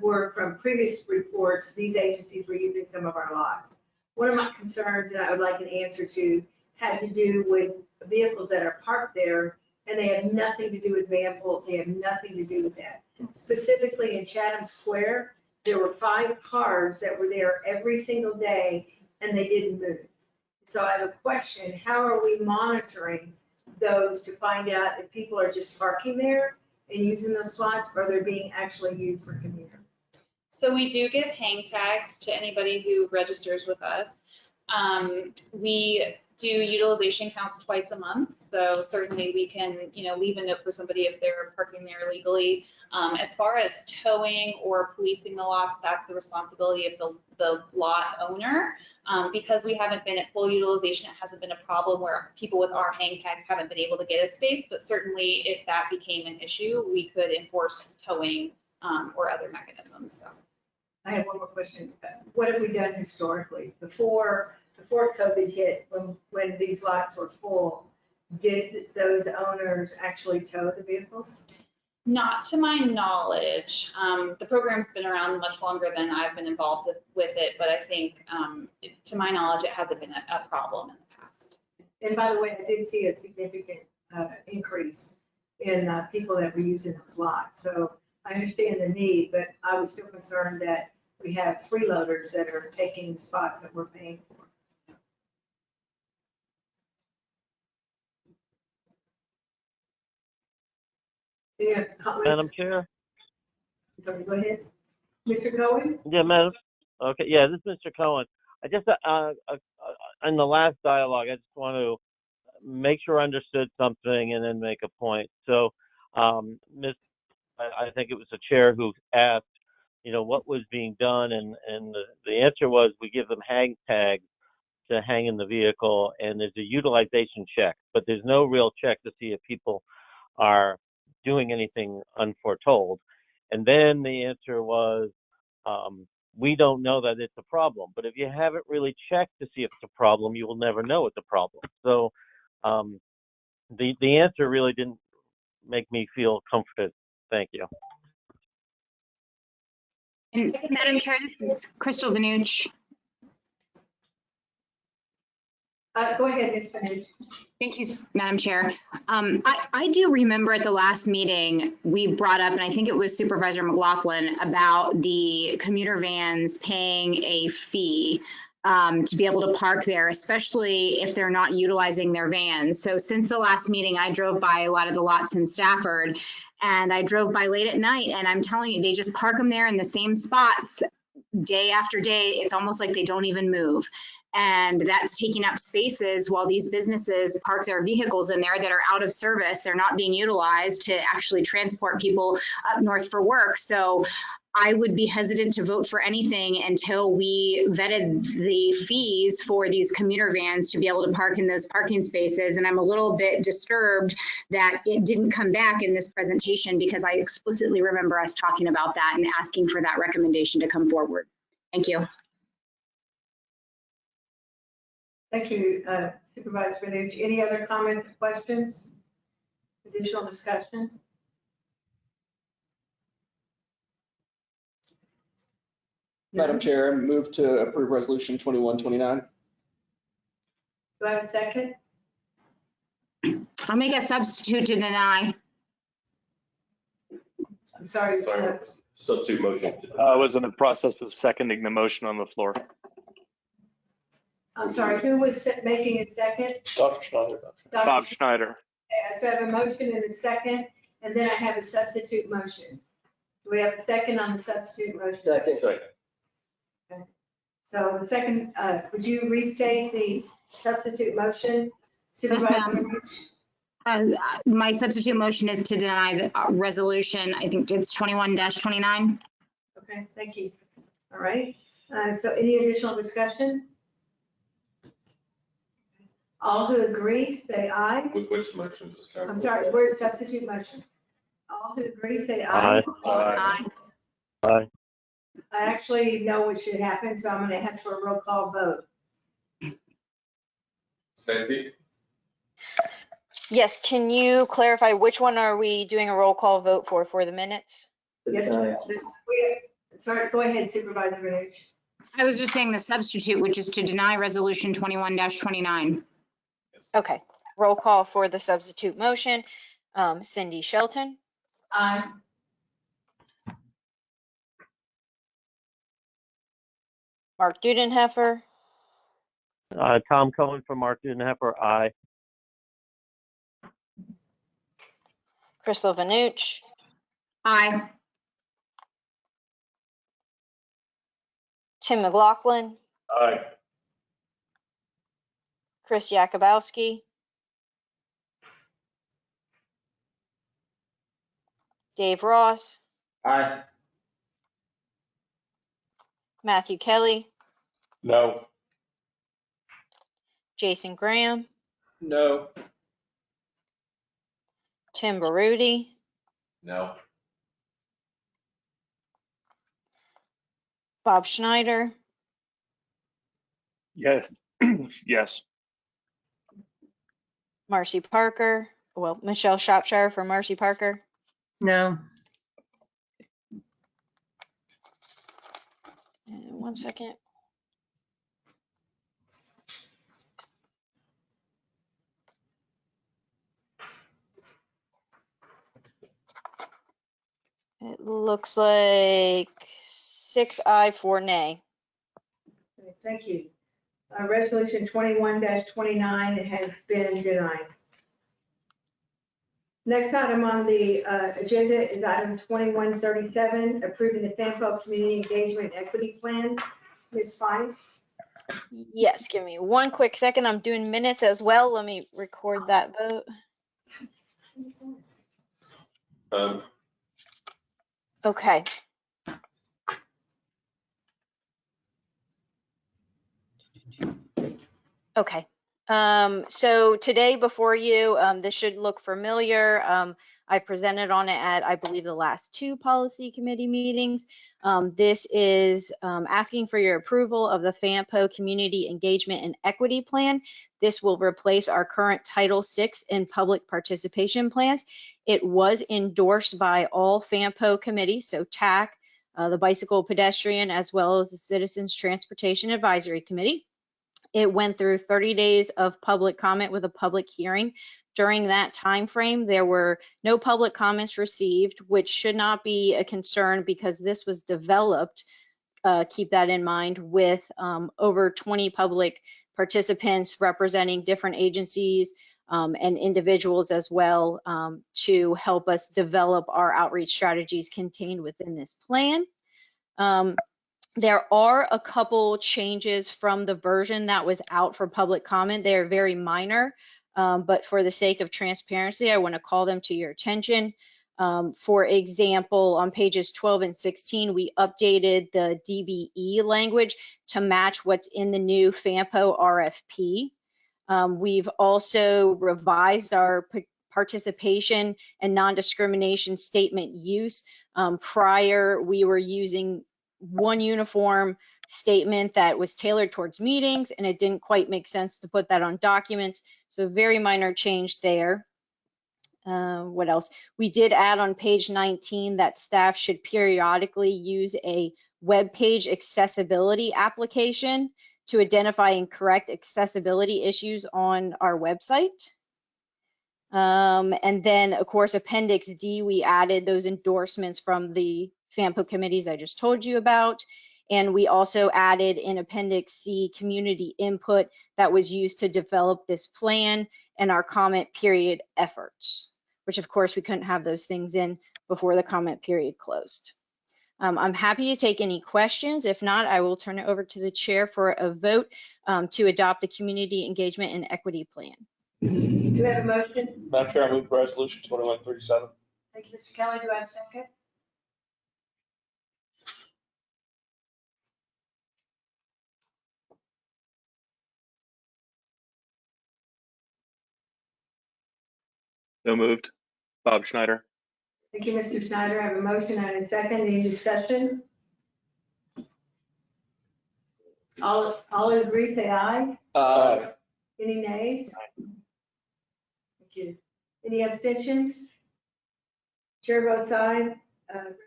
were from previous reports. These agencies were using some of our lots. One of my concerns that I would like an answer to had to do with vehicles that are parked there, and they have nothing to do with van pools. They have nothing to do with that. Specifically in Chatham Square, there were 5 cars that were there every single day, and they didn't move. So I have a question. How are we monitoring those to find out if people are just parking there and using those slots, or they're being actually used for commuter? So we do give hang tags to anybody who registers with us. We do utilization counts twice a month. So certainly we can, leave a note for somebody if they're parking there illegally. As far as towing or policing the lots, that's the responsibility of the lot owner. Because we haven't been at full utilization, it hasn't been a problem where people with our hang tags haven't been able to get a space. But certainly if that became an issue, we could enforce towing or other mechanisms. So. I have one more question. What have we done historically? Before COVID hit, when these lots were full, did those owners actually tow the vehicles? Not to my knowledge. The program's been around much longer than I've been involved with it, but I think, to my knowledge, it hasn't been a problem in the past. And by the way, I did see a significant increase in people that were using those lots. So I understand the need, but I was still concerned that we have freeloaders that are taking spots that we're paying for. Yeah, Madam Chair? Sorry, go ahead. Mr. Cohen? Yeah, Madam. Okay, yeah, this is Mr. Cohen. I just, in the last dialogue, I just want to make sure I understood something and then make a point. So, I think it was the chair who asked, what was being done, and the answer was we give them hang tags to hang in the vehicle, and there's a utilization check, but there's no real check to see if people are doing anything unforetold. And then the answer was, we don't know that it's a problem, but if you haven't really checked to see if it's a problem, you will never know it's a problem. So the answer really didn't make me feel comforted. Thank you. And Madam Chair, this is Crystal Vanucci. Go ahead, Ms. Vanucci. Thank you, Madam Chair. I do remember at the last meeting, we brought up, and I think it was Supervisor McLaughlin, about the commuter vans paying a fee to be able to park there, especially if they're not utilizing their vans. So since the last meeting, I drove by a lot of the lots in Stafford, and I drove by late at night, and I'm telling you, they just park them there in the same spots day after day. It's almost like they don't even move. And that's taking up spaces while these businesses park their vehicles in there that are out of service. They're not being utilized to actually transport people up north for work. So I would be hesitant to vote for anything until we vetted the fees for these commuter vans to be able to park in those parking spaces. And I'm a little bit disturbed that it didn't come back in this presentation, because I explicitly remember us talking about that and asking for that recommendation to come forward. Thank you. Thank you, Supervisor Panucci. Any other comments or questions? Additional discussion? Madam Chair, I move to approve resolution 2129. Do I have a second? I'll make a substitute to deny. I'm sorry. Sorry, substitute motion. I was in the process of seconding the motion on the floor. I'm sorry, who was making a second? Dr. Schneider. Bob Schneider. Okay, so I have a motion and a second, and then I have a substitute motion. Do we have a second on the substitute motion? Second. Okay. So the second, would you restate the substitute motion? Supervisor? My substitute motion is to deny the resolution. I think it's 21-29. Okay, thank you. All right. So any additional discussion? All who agree, say aye. With which motion, just clarify? I'm sorry, where's substitute motion? All who agree, say aye. Aye. Aye. Aye. I actually know what should happen, so I'm going to ask for a roll call vote. Stacy? Yes, can you clarify which one are we doing a roll call vote for the minutes? Yes. Sorry, go ahead, Supervisor Panucci. I was just saying the substitute, which is to deny resolution 21-29. Okay, roll call for the substitute motion. Cindy Shelton, Aye. Mark Dudenheffer, Tom Cohen from Mark Dudenheffer, aye. Crystal Vanucci, Aye. Tim McLaughlin, Aye. Chris Yakubowski, Dave Ross, Aye. Matthew Kelly, No. Jason Graham, No. Tim Baruti, No. Bob Schneider, Yes. Yes. Marcy Parker, well, Michelle Shropshire for Marcy Parker. No. And 1 second. It looks like 6 aye, 4 nay. Thank you. Resolution 21-29 has been denied. Next item on the agenda is item 2137, approving the FAMPO Community Engagement Equity Plan. Ms. Fine? Yes, give me 1 quick second. I'm doing minutes as well. Let me record that vote. Okay. Okay. So today before you, this should look familiar. I presented on it at, I believe, the last 2 policy committee meetings. This is asking for your approval of the FAMPO Community Engagement and Equity Plan. This will replace our current Title VI in public participation plans. It was endorsed by all FAMPO committees, so TAC, the Bicycle Pedestrian, as well as the Citizens Transportation Advisory Committee. It went through 30 days of public comment with a public hearing. During that time frame, there were no public comments received, which should not be a concern because this was developed, keep that in mind, with over 20 public participants representing different agencies and individuals as well to help us develop our outreach strategies contained within this plan. There are a couple changes from the version that was out for public comment. They are very minor, but for the sake of transparency, I want to call them to your attention. For example, on pages 12 and 16, we updated the DBE language to match what's in the new FAMPO RFP. We've also revised our participation and non-discrimination statement use. Prior, we were using one uniform statement that was tailored towards meetings, and it didn't quite make sense to put that on documents. So very minor change there. What else? We did add on page 19 that staff should periodically use a web page accessibility application to identify and correct accessibility issues on our website. And then, of course, Appendix D, we added those endorsements from the FAMPO committees I just told you about. And we also added in Appendix C community input that was used to develop this plan and our comment period efforts, which of course we couldn't have those things in before the comment period closed. I'm happy to take any questions. If not, I will turn it over to the chair for a vote to adopt the community engagement and equity plan. Do we have a motion? Madam Chair, I move resolution 2137. Thank you, Mr. Kelly. Do I have a second? So moved. Bob Schneider. Thank you, Mr. Schneider. I have a motion and a second. Any discussion? All agree, say aye. Any nays? Thank you. Any abstentions? Chair votes aye.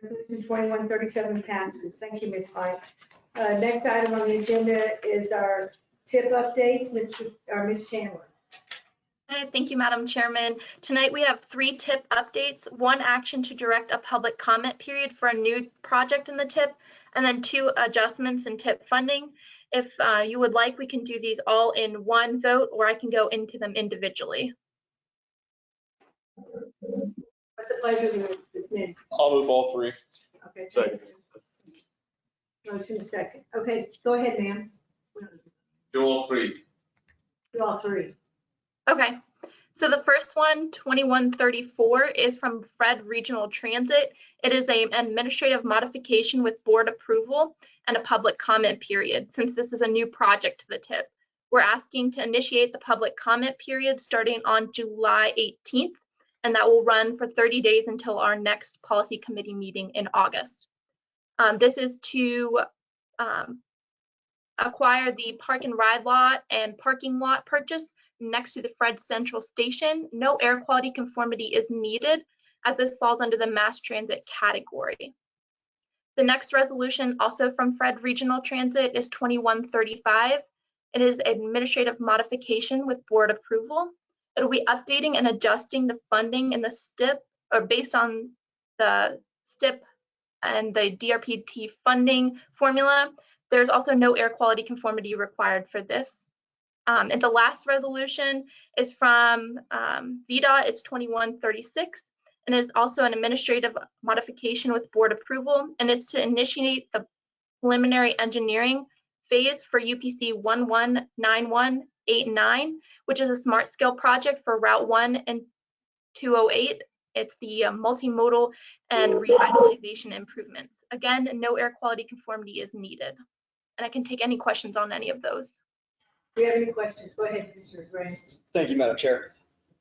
Resolution 2137 passes. Thank you, Ms. White. Next item on the agenda is our tip updates. Ms. Chandler. Thank you, Madam Chairman. Tonight we have 3 TIP updates, 1 action to direct a public comment period for a new project in the TIP, and then 2 adjustments in TIP funding. If you would like, we can do these all in one vote, or I can go into them individually. What's the pleasure of the committee? I'll move all 3. Okay. Second. Motion second. Okay, go ahead, ma'am. Do all 3. Do all 3. Okay, so the first one, 2134, is from Fred Regional Transit. It is an administrative modification with board approval and a public comment period, since this is a new project to the TIP. We're asking to initiate the public comment period starting on July 18th, and that will run for 30 days until our next policy committee meeting in August. This is to acquire the park and ride lot and parking lot purchase next to the Fred Central Station. No air quality conformity is needed, as this falls under the mass transit category. The next resolution, also from Fred Regional Transit, is 2135. It is administrative modification with board approval. It'll be updating and adjusting the funding in the STIP, or based on the STIP and the DRPT funding formula. There's also no air quality conformity required for this. And the last resolution is from VDOT. It's 2136, and is also an administrative modification with board approval, and it's to initiate the preliminary engineering phase for UPC 119189, which is a smart scale project for Route 1 and 208. It's the multimodal and revitalization improvements. Again, no air quality conformity is needed. And I can take any questions on any of those. Do you have any questions? Go ahead, Mr. Gray. Thank you, Madam Chair.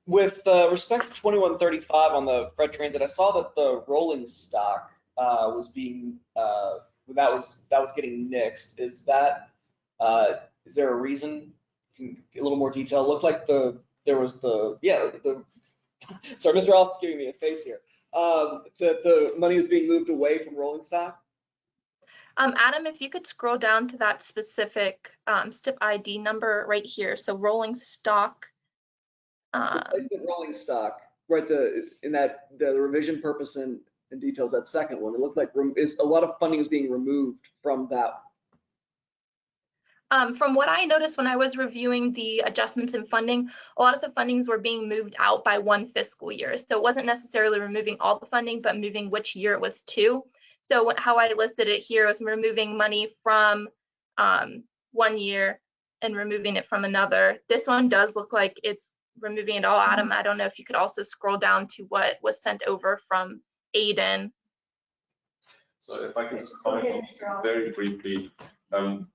With respect to 2135 on the Fred Transit, I saw that the rolling stock was being that was getting nixed. Is there a reason? A little more detail. It looked like sorry, Mr. Alf is giving me a face here. That the money was being moved away from rolling stock. Adam, if you could scroll down to that specific STIP ID number right here. So rolling stock. Rolling stock, right? The revision purpose and details, that second one. It looked like a lot of funding is being removed from that. From what I noticed when I was reviewing the adjustments in funding, a lot of the fundings were being moved out by 1 fiscal year. So it wasn't necessarily removing all the funding, but moving which year it was to. So how I listed it here was removing money from 1 year and removing it from another. This one does look like it's removing it all, Adam. I don't know if you could also scroll down to what was sent over from Aiden. So if I can just comment on very briefly,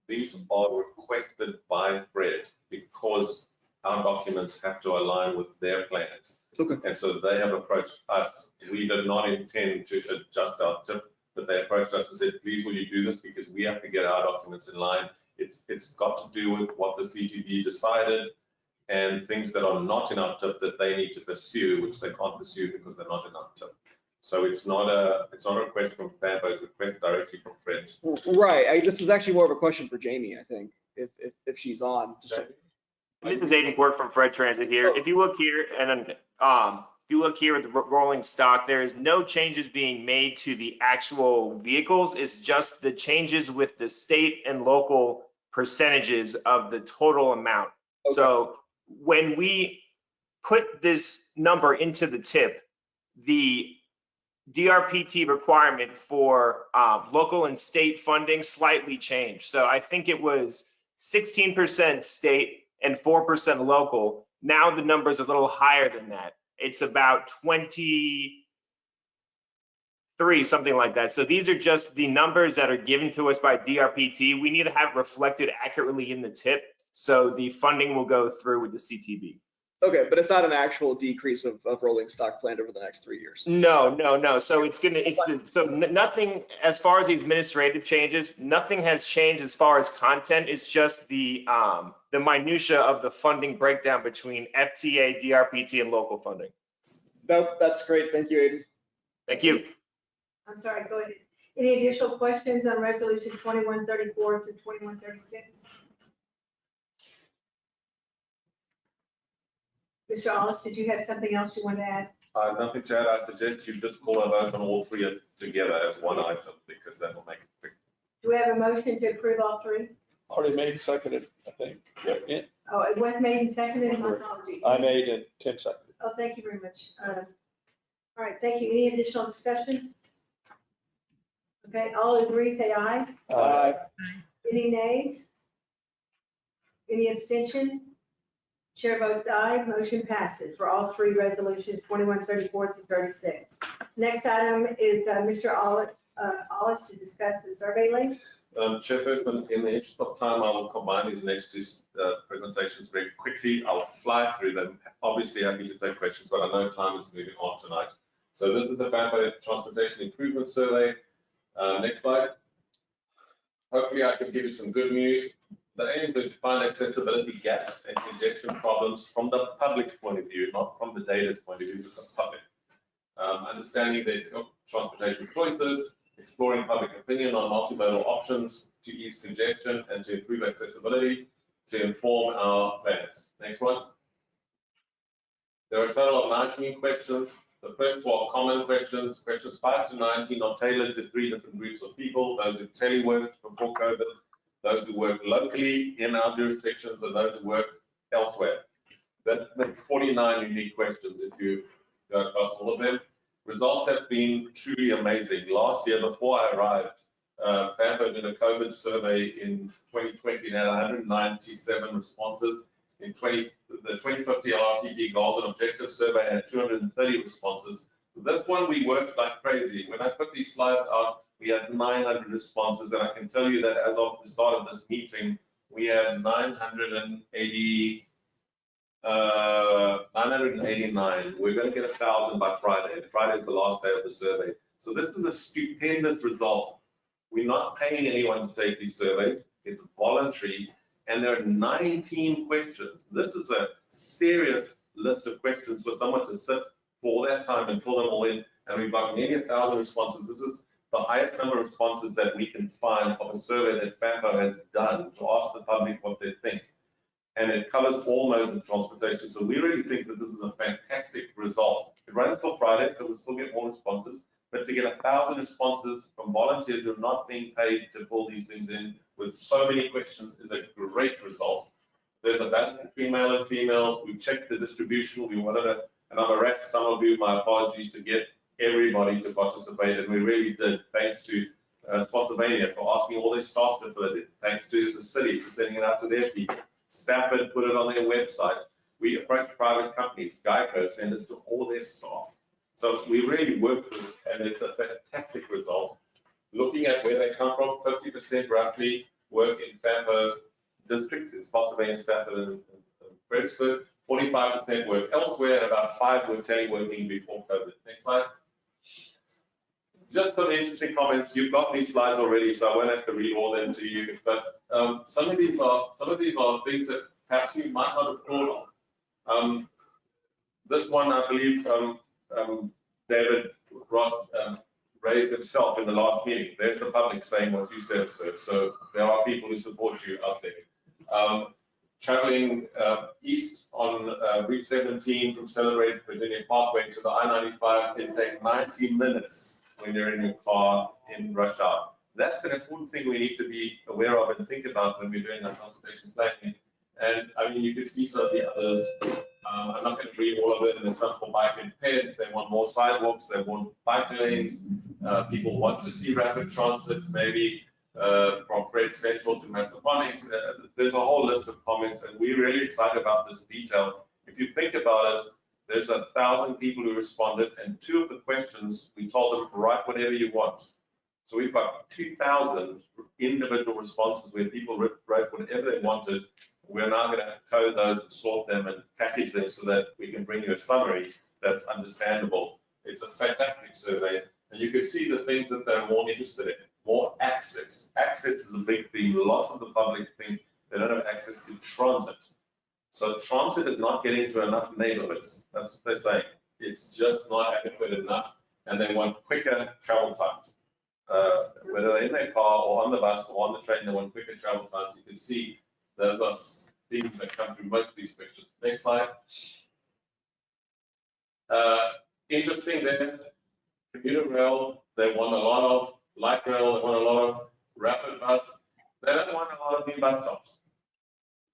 these are requested by Fred because our documents have to align with their plans. Okay. And so they have approached us. We did not intend to adjust our tip, but they approached us and said, please, will you do this? Because we have to get our documents in line. It's got to do with what the CTB decided and things that are not in our tip that they need to pursue, which they can't pursue because they're not in our tip. So it's not a request from FAMPO, it's a request directly from Fred. Right. This is actually more of a question for Jamie, I think, if she's on. This is Aiden Quirk from Fred Transit here. If you look here, and then if you look here at the rolling stock, there is no changes being made to the actual vehicles. It's just the changes with the state and local percentages of the total amount. Okay. So when we put this number into the tip, the DRPT requirement for local and state funding slightly changed. So I think it was 16% state and 4% local. Now the number is a little higher than that. It's about 23, something like that. So these are just the numbers that are given to us by DRPT. We need to have reflected accurately in the tip, so the funding will go through with the CTB. Okay, but it's not an actual decrease of rolling stock planned over the next 3 years. No. So so nothing as far as these administrative changes, nothing has changed as far as content. It's just the minutia of the funding breakdown between FTA, DRPT, and local funding. That's great. Thank you, Aiden. Thank you. I'm sorry, go ahead. Any additional questions on resolution 2134 to 2136? Mr. Allis, did you have something else you want to add? Nothing to add. I suggest you just call a vote on all three together as one item because that will make it quick. Do we have a motion to approve all three? Already made and seconded, I think. Yeah. Oh, it was made and seconded, my apologies. I made and Tim seconded. Oh, thank you very much. All right, thank you. Any additional discussion? Okay, all agree, say aye. Aye. Any nays? Any abstention? Chair votes aye, motion passes for all three resolutions, 2134 to 36. Next item is Mr. Allis to discuss the survey link. Chairperson, in the interest of time, I will combine these next two presentations very quickly. I'll fly through them. Obviously, happy to take questions, but I know time is moving on tonight. So this is the FAMPO Transportation Improvement Survey. Next slide. Hopefully, I can give you some good news. The aim is to find accessibility gaps and congestion problems from the public's point of view, not from the data's point of view, but the public. Understanding the transportation choices, exploring public opinion on multimodal options to ease congestion and to improve accessibility, to inform our plans. Next one. There are a total of 19 questions. The first four are common questions. Questions 5 to 19 are tailored to 3 different groups of people: those who teleworked before COVID, those who work locally in our jurisdictions, and those who work elsewhere. That makes 49 unique questions if you go across all of them. Results have been truly amazing. Last year, before I arrived, FAMPO did a COVID survey in 2020 and had 197 responses. In the 2050 RTP Goals and Objectives survey had 230 responses. This one we worked like crazy. When I put these slides out, we had 900 responses, and I can tell you that as of the start of this meeting, we have 989. We're going to get 1,000 by Friday, and Friday is the last day of the survey. So this is a stupendous result. We're not paying anyone to take these surveys. It's voluntary, and there are 19 questions. This is a serious list of questions for someone to sit for all that time and fill them all in, and we've got nearly 1,000 responses. This is the highest number of responses that we can find of a survey that FAMPO has done to ask the public what they think. And it covers all modes of transportation. So we really think that this is a fantastic result. It runs till Friday, so we'll still get more responses. But to get 1,000 responses from volunteers who are not being paid to fill these things in with so many questions is a great result. There's a balance between male and female. We checked the distribution. We wanted to, and I've harassed some of you, my apologies, to get everybody to participate, and we really did, thanks to Spotsylvania for asking all their staff to fill it in, thanks to the city for sending it out to their people. Stafford put it on their website. We approached private companies, Geico sent it to all their staff. So we really worked with this, and it's a fantastic result. Looking at where they come from, 50% roughly work in FAMPO districts, in Spotsylvania, Stafford, and Fredericksburg. 45% work elsewhere, and about 5 were teleworking before COVID. Next slide. Just some interesting comments. You've got these slides already, so I won't have to read all them to you. But some of these are things that perhaps you might not have thought of. This one, I believe, David Ross raised himself in the last meeting. There's the public saying what you said, sir. So there are people who support you out there. Traveling east on Route 17 from Celebrated Virginia Parkway to the I-95 can take 90 minutes when you're in your car in rush hour. That's an important thing we need to be aware of and think about when we're doing our consultation planning. And I mean, you can see some of the others. I'm not going to read all of it, and there's some for bike and ped. They want more sidewalks, they want bike lanes. People want to see rapid transit, maybe from Fred Central to Massaponax. There's a whole list of comments, and we're really excited about this detail. If you think about it, there's 1,000 people who responded, and 2 of the questions, we told them, write whatever you want. So we've got 2,000 individual responses where people wrote whatever they wanted. We're now going to code those and sort them and package them so that we can bring you a summary that's understandable. It's a fantastic survey, and you can see the things that they're more interested in. More access. Access is a big theme. Lots of the public think they don't have access to transit. So transit is not getting to enough neighborhoods. That's what they're saying. It's just not adequate enough, and they want quicker travel times. Whether they're in their car or on the bus or on the train, they want quicker travel times. You can see those are themes that come through most of these pictures. Next slide. Interesting there, commuter rail, they want a lot of light rail, they want a lot of rapid bus. They don't want a lot of new bus stops.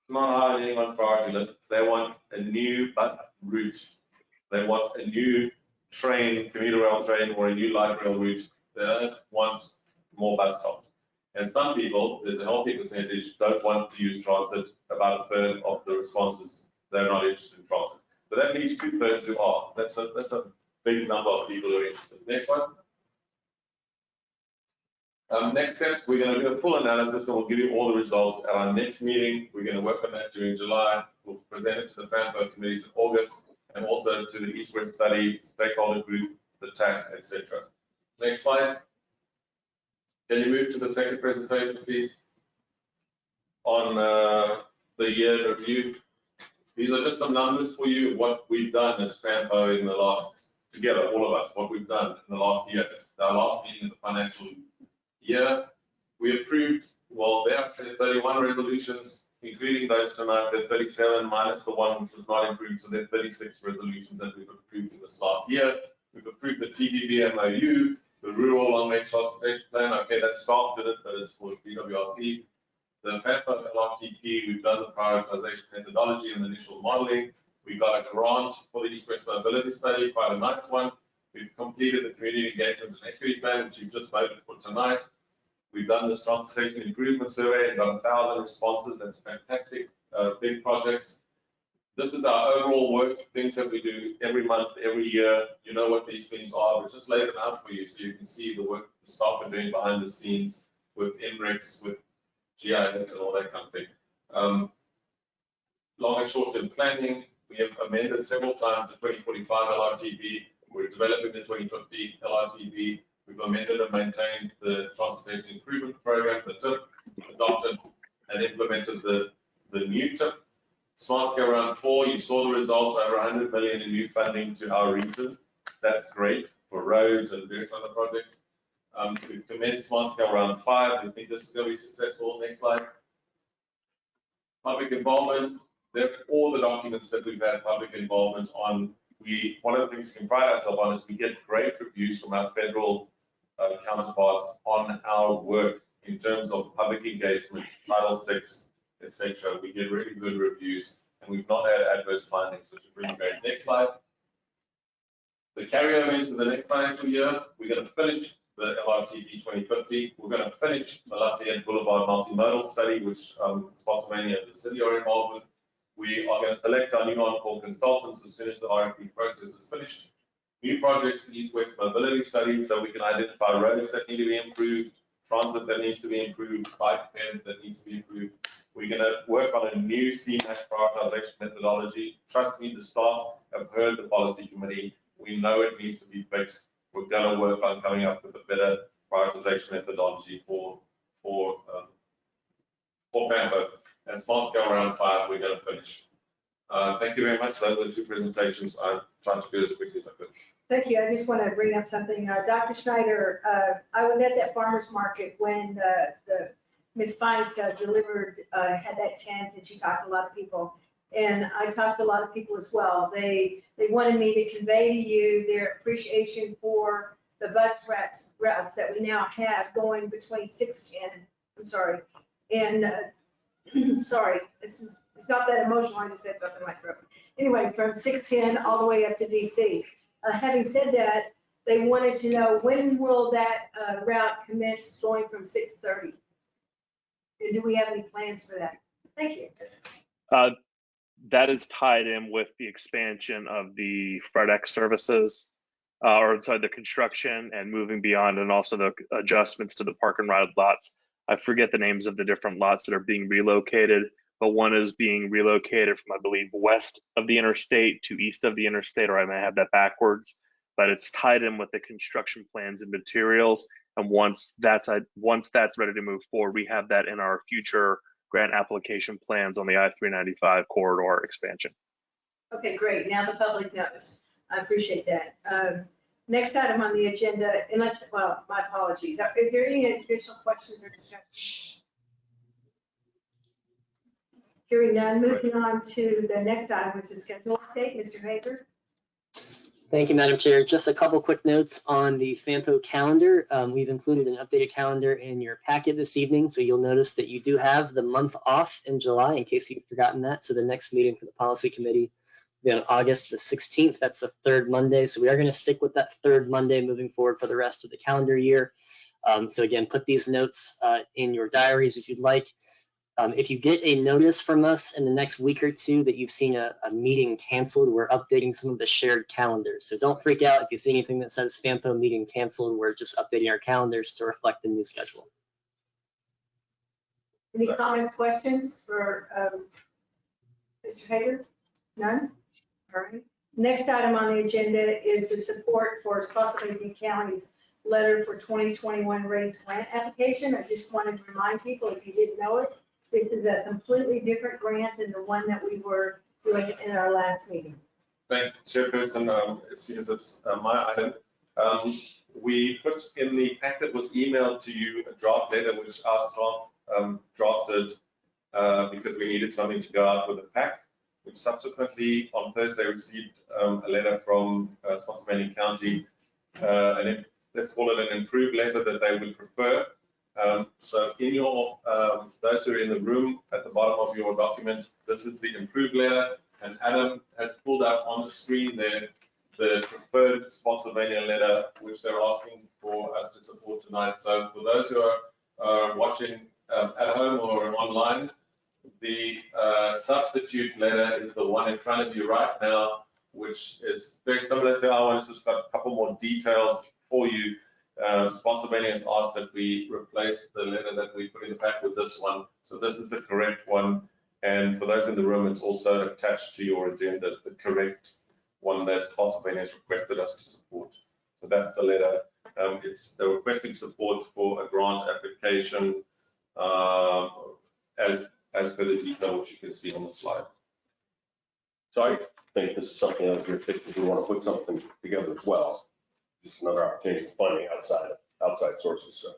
Not high on anyone's priority list. They want a new bus route. They want a new train, commuter rail train, or a new light rail route. They don't want more bus stops. And some people, there's a healthy percentage, don't want to use transit. About 1/3 of the responses, they're not interested in transit. But that leaves 2/3 who are. That's a big number of people who are interested. Next one. Next steps, we're going to do a full analysis, and we'll give you all the results at our next meeting. We're going to work on that during July. We'll present it to the FAMPO committees in August, and also to the East-West Study, stakeholder group, the TAC, etc. Next slide. Can you move to the second presentation, please? On the year review. These are just some numbers for you, what we've done as FAMPO in the last, together, all of us, what we've done in the last year. It's our last meeting of the financial year. We approved, well, there I said 31 resolutions, including those tonight. There are 37 minus the one which was not approved, so there are 36 resolutions that we've approved in this last year. We've approved the TVB MOU, the Rural Long Range Transportation Plan. Okay, that staff did it, but it's for BWRC. The FAMPO LRTP, we've done the prioritization methodology and the initial modeling. We got a grant for the East-West Mobility Study, quite a nice one. We've completed the community engagement and equity plan, which you've just voted for tonight. We've done this transportation improvement survey and got 1,000 responses. That's fantastic. Big projects. This is our overall work, things that we do every month, every year. You know what these things are. We just laid them out for you so you can see the work the staff are doing behind the scenes with INRIX, with GIS and all that kind of thing. Long and short-term planning. We have amended several times the 2045 LRTP. We're developing the 2050 LRTP. We've amended and maintained the Transportation Improvement Program, the TIP, adopted and implemented the new TIP. Smart Scale Round 4, you saw the results, over 100 million in new funding to our region. That's great for roads and various other projects. We've commenced Smart Scale Round 5. We think this is going to be successful. Next slide. Public involvement. They're all the documents that we've had public involvement on. One of the things we can pride ourselves on is we get great reviews from our federal counterparts on our work in terms of public engagement, Title VI, etc. We get really good reviews, and we've not had adverse findings, which is really great. Next slide. The carryover into the next financial year, we're going to finish the LRTP 2050. We're going to finish the Lafayette Boulevard multimodal study, which Spotsylvania and the city are involved with. We are going to select our new on-call consultants as soon as the RFP process is finished. New projects, the East-West mobility study, so we can identify roads that need to be improved, transit that needs to be improved, bike path that needs to be improved. We're going to work on a new CMAC prioritization methodology. Trust me, the staff have heard the policy committee. We know it needs to be fixed. We're going to work on coming up with a better prioritization methodology for Pampa. And small scale round 5, we're going to finish. Thank you very much. Those are the two presentations. I'm trying to do as quickly as I could. Thank you. I just want to bring up something. Dr. Schneider, I was at that farmer's market when the Ms. Fite delivered, had that tent, and she talked to a lot of people. And I talked to a lot of people as well. They wanted me to convey to you their appreciation for the bus routes that we now have going between 610, I'm sorry, and sorry, it's not that emotional, I just had something in my throat. Anyway, from 610 all the way up to DC. Having said that, they wanted to know, when will that route commence going from 6:30? And do we have any plans for that? Thank you. That is tied in with the expansion of the FredEx services, or sorry, the construction and moving beyond, and also the adjustments to the park and ride lots. I forget the names of the different lots that are being relocated, but one is being relocated from, I believe, west of the interstate to east of the interstate, or I may have that backwards, but it's tied in with the construction plans and materials. And once that's ready to move forward, we have that in our future grant application plans on the I-395 corridor expansion. Okay, great. Now the public knows. I appreciate that. Next item on the agenda, well, my apologies. Is there any additional questions or discussion? Hearing none, moving on to the next item, which is schedule update. Mr. Hager. Thank you, Madam Chair. Just a couple quick notes on the FAMPO calendar. We've included an updated calendar in your packet this evening, so you'll notice that you do have the month off in July, in case you've forgotten that. So the next meeting for the policy committee will be on August the 16th. That's the third Monday. So we are going to stick with that third Monday moving forward for the rest of the calendar year. So again, put these notes in your diaries if you'd like. If you get a notice from us in the next week or two that you've seen a meeting canceled, we're updating some of the shared calendars. So don't freak out if you see anything that says FAMPO meeting canceled. We're just updating our calendars to reflect the new schedule. Any comments, questions for Mr. Hager? None? All right. Next item on the agenda is the support for Spotsylvania County's letter for 2021 raised grant application. I just wanted to remind people, if you didn't know it, this is a completely different grant than the one that we were doing in our last meeting. Thanks, Chairperson. As soon as it's my item, we put in the pack that was emailed to you a draft letter which our staff drafted because we needed something to go out with the pack. We subsequently on Thursday received a letter from Spotsylvania County, and let's call it an improved letter that they would prefer. So in your, those who are in the room, at the bottom of your document, this is the improved letter, and Adam has pulled up on the screen there the preferred Spotsylvania letter, which they're asking for us to support tonight. So for those who are watching at home or online, the substitute letter is the one in front of you right now, which is very similar to our one. It's just got a couple more details for you. Spotsylvania has asked that we replace the letter that we put in the pack with this one. So this is the correct one. And for those in the room, it's also attached to your agendas, the correct one that Spotsylvania has requested us to support. So that's the letter. They're requesting support for a grant application as per the detail which you can see on the slide. So I think this is something else here, if we want to put something together as well. Just another opportunity for funding outside sources. So.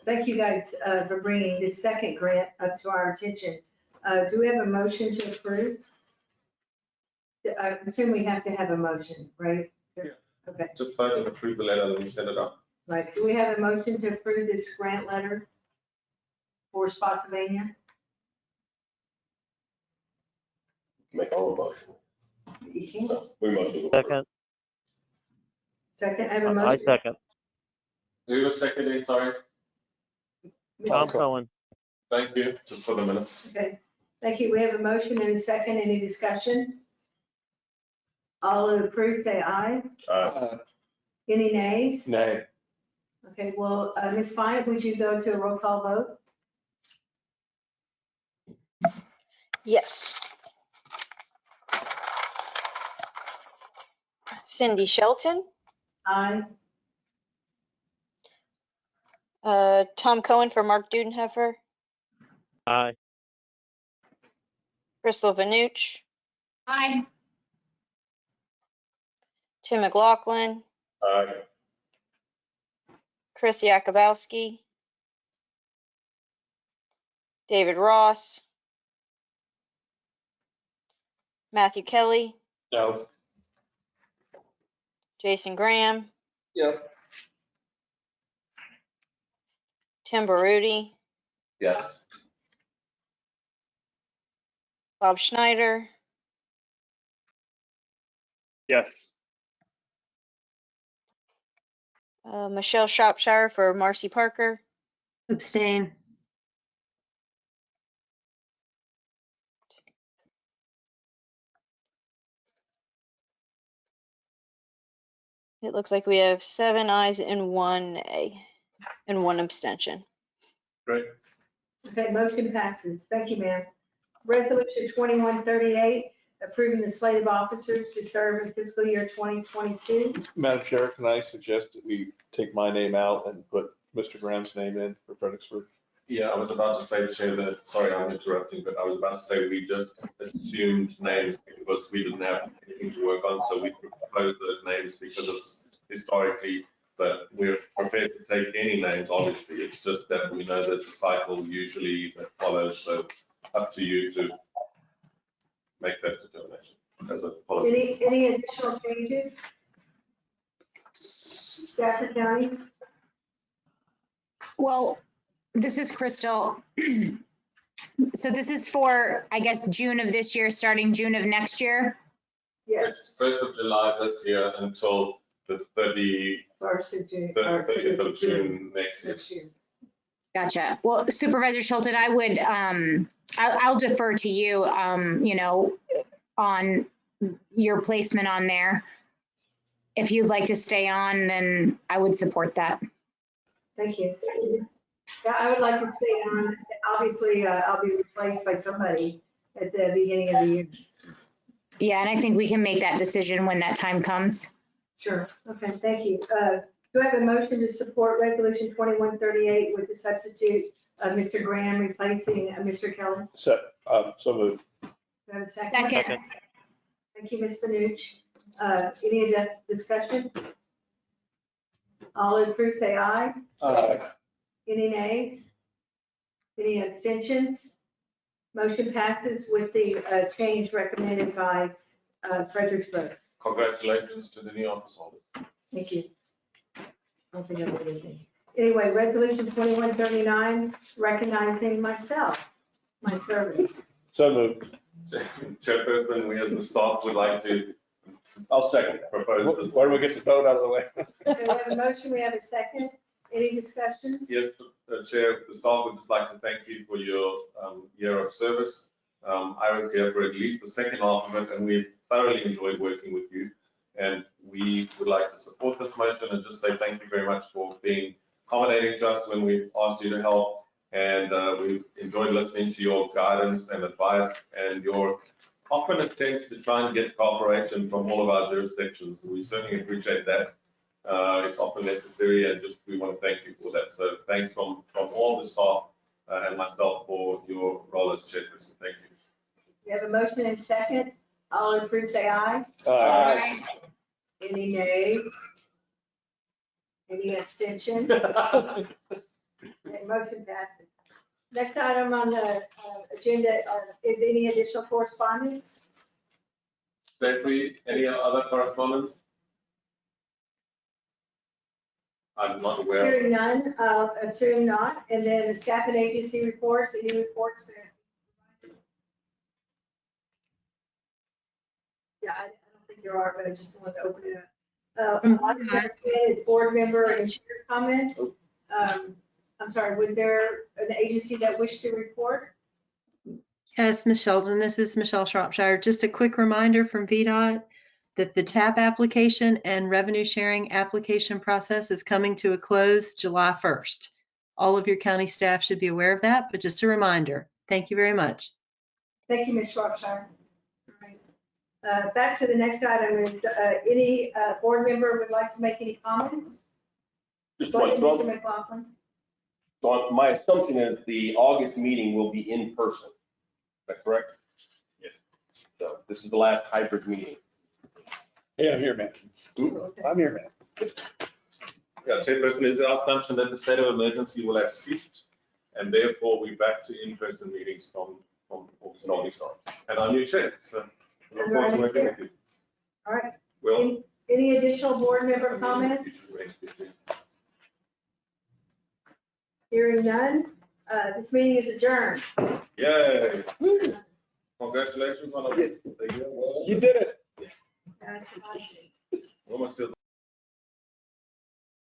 Thank you guys for bringing this second grant up to our attention. Do we have a motion to approve? I assume we have to have a motion, right? Yeah. Okay. Just vote and approve the letter and we send it up. Right. Do we have a motion to approve this grant letter for Spotsylvania? Make all the motion. You can. So, we motion. Second. Second, I have a I motion. second. Who was seconding, sorry? Tom Cohen. Thank you, just for the minute. Okay, thank you. We have a motion and a second. Any discussion? All who approve, say aye. Any nays? Nay. Okay, well, Ms. Fine, would you go to a roll call vote? Yes. Cindy Shelton, Aye. Tom Cohen for Mark Dudenheffer, Aye. Crystal Vanucci, Aye. Tim McLaughlin, Aye. Chris Yakubowski, David Ross, Matthew Kelly, No. Jason Graham, Yes. Tim Baruti, Yes. Bob Schneider, Yes. Michelle Shropshire for Marcy Parker, Abstain. it looks like we have 7 ayes and 1 nay and 1 abstention. Great. Okay, motion passes. Thank you, ma'am. Resolution 2138, approving the slate of officers to serve in fiscal year 2022. Madam Chair, can I suggest that we take my name out and put Mr. Graham's name in for Fredericksburg? Yeah, I was about to say, Chair, that, sorry, I'm interrupting, but I was about to say we just assumed names because we didn't have anything to work on, so we proposed those names because it's historically, but we're prepared to take any names, obviously. It's just that we know there's a cycle usually that follows, so up to you to make that determination as a policy. Any additional changes? Stafford County? Well, this is Crystal. So this is for, I guess, June of this year, starting June of next year? Yes. It's 1st of July this year until the 30th of June next year. Gotcha. Well, Supervisor Shelton, I would, I'll defer to you, on your placement on there. If you'd like to stay on, then I would support that. Thank you. Yeah, I would like to stay on. Obviously, I'll be replaced by somebody at the beginning of the year. Yeah, and I think we can make that decision when that time comes. Sure. Okay, thank you. Do I have a motion to support Resolution 2138 with the substitute of Mr. Graham replacing Mr. Kelly? So moved. Do I have a second? Second. Thank you, Ms. Banucci. Any discussion? All in approve, say aye. Aye. Any nays? Any abstentions? Motion passes with the change recommended by Fredericksburg. Congratulations to the new office holder. Thank you. I don't think I have anything. Anyway, Resolution 2139, recognizing myself, my service. So moved. Chairperson, we as the staff would like to I'll second that. propose this. Where do we get the vote out of the way? Okay, we have a motion, we have a second. Any discussion? Yes, Chair, the staff would just like to thank you for your year of service. I was here for at least the second half of it, and we've thoroughly enjoyed working with you. And we would like to support this motion and just say thank you very much for being accommodating to us when we've asked you to help. And we've enjoyed listening to your guidance and advice and your often attempts to try and get cooperation from all of our jurisdictions. We certainly appreciate that. It's often necessary, and just we want to thank you for that. So thanks from all the staff and myself for your role as chairperson. Thank you. We have a motion and a second. All in approve, say aye. Aye. Any nays? Any abstentions? Okay, motion passes. Next item on the agenda is any additional correspondence? Jeffrey, any other correspondence? I'm not aware of. Hearing none, assume not. And then the staff and agency reports, any reports? Yeah, I don't think there are, but I just wanted to open it up. Board member and chair comments. I'm sorry, was there an agency that wished to report? Yes, Ms. Sheldon, this is Michelle Shropshire. Just a quick reminder from VDOT that the TAP application and revenue sharing application process is coming to a close July 1st. All of your county staff should be aware of that, but just a reminder. Thank you very much. Thank you, Ms. Shropshire. All right. Back to the next item. Is any board member would like to make any comments? Just Go ahead, one. Mr. McLaughlin. So my assumption is the August meeting will be in person. Is that correct? Yes. So this is the last hybrid meeting. Yeah, I'm here, man. I'm here, man. Yeah, Chairperson, is our assumption that the state of emergency will have ceased, and therefore we're back to in-person meetings from August on. And our new chair, so we look forward to working with you. All right. Well, Any additional board member comments? Hearing none, this meeting is adjourned. Yay. Congratulations on a. You did it. That's fine. Almost feel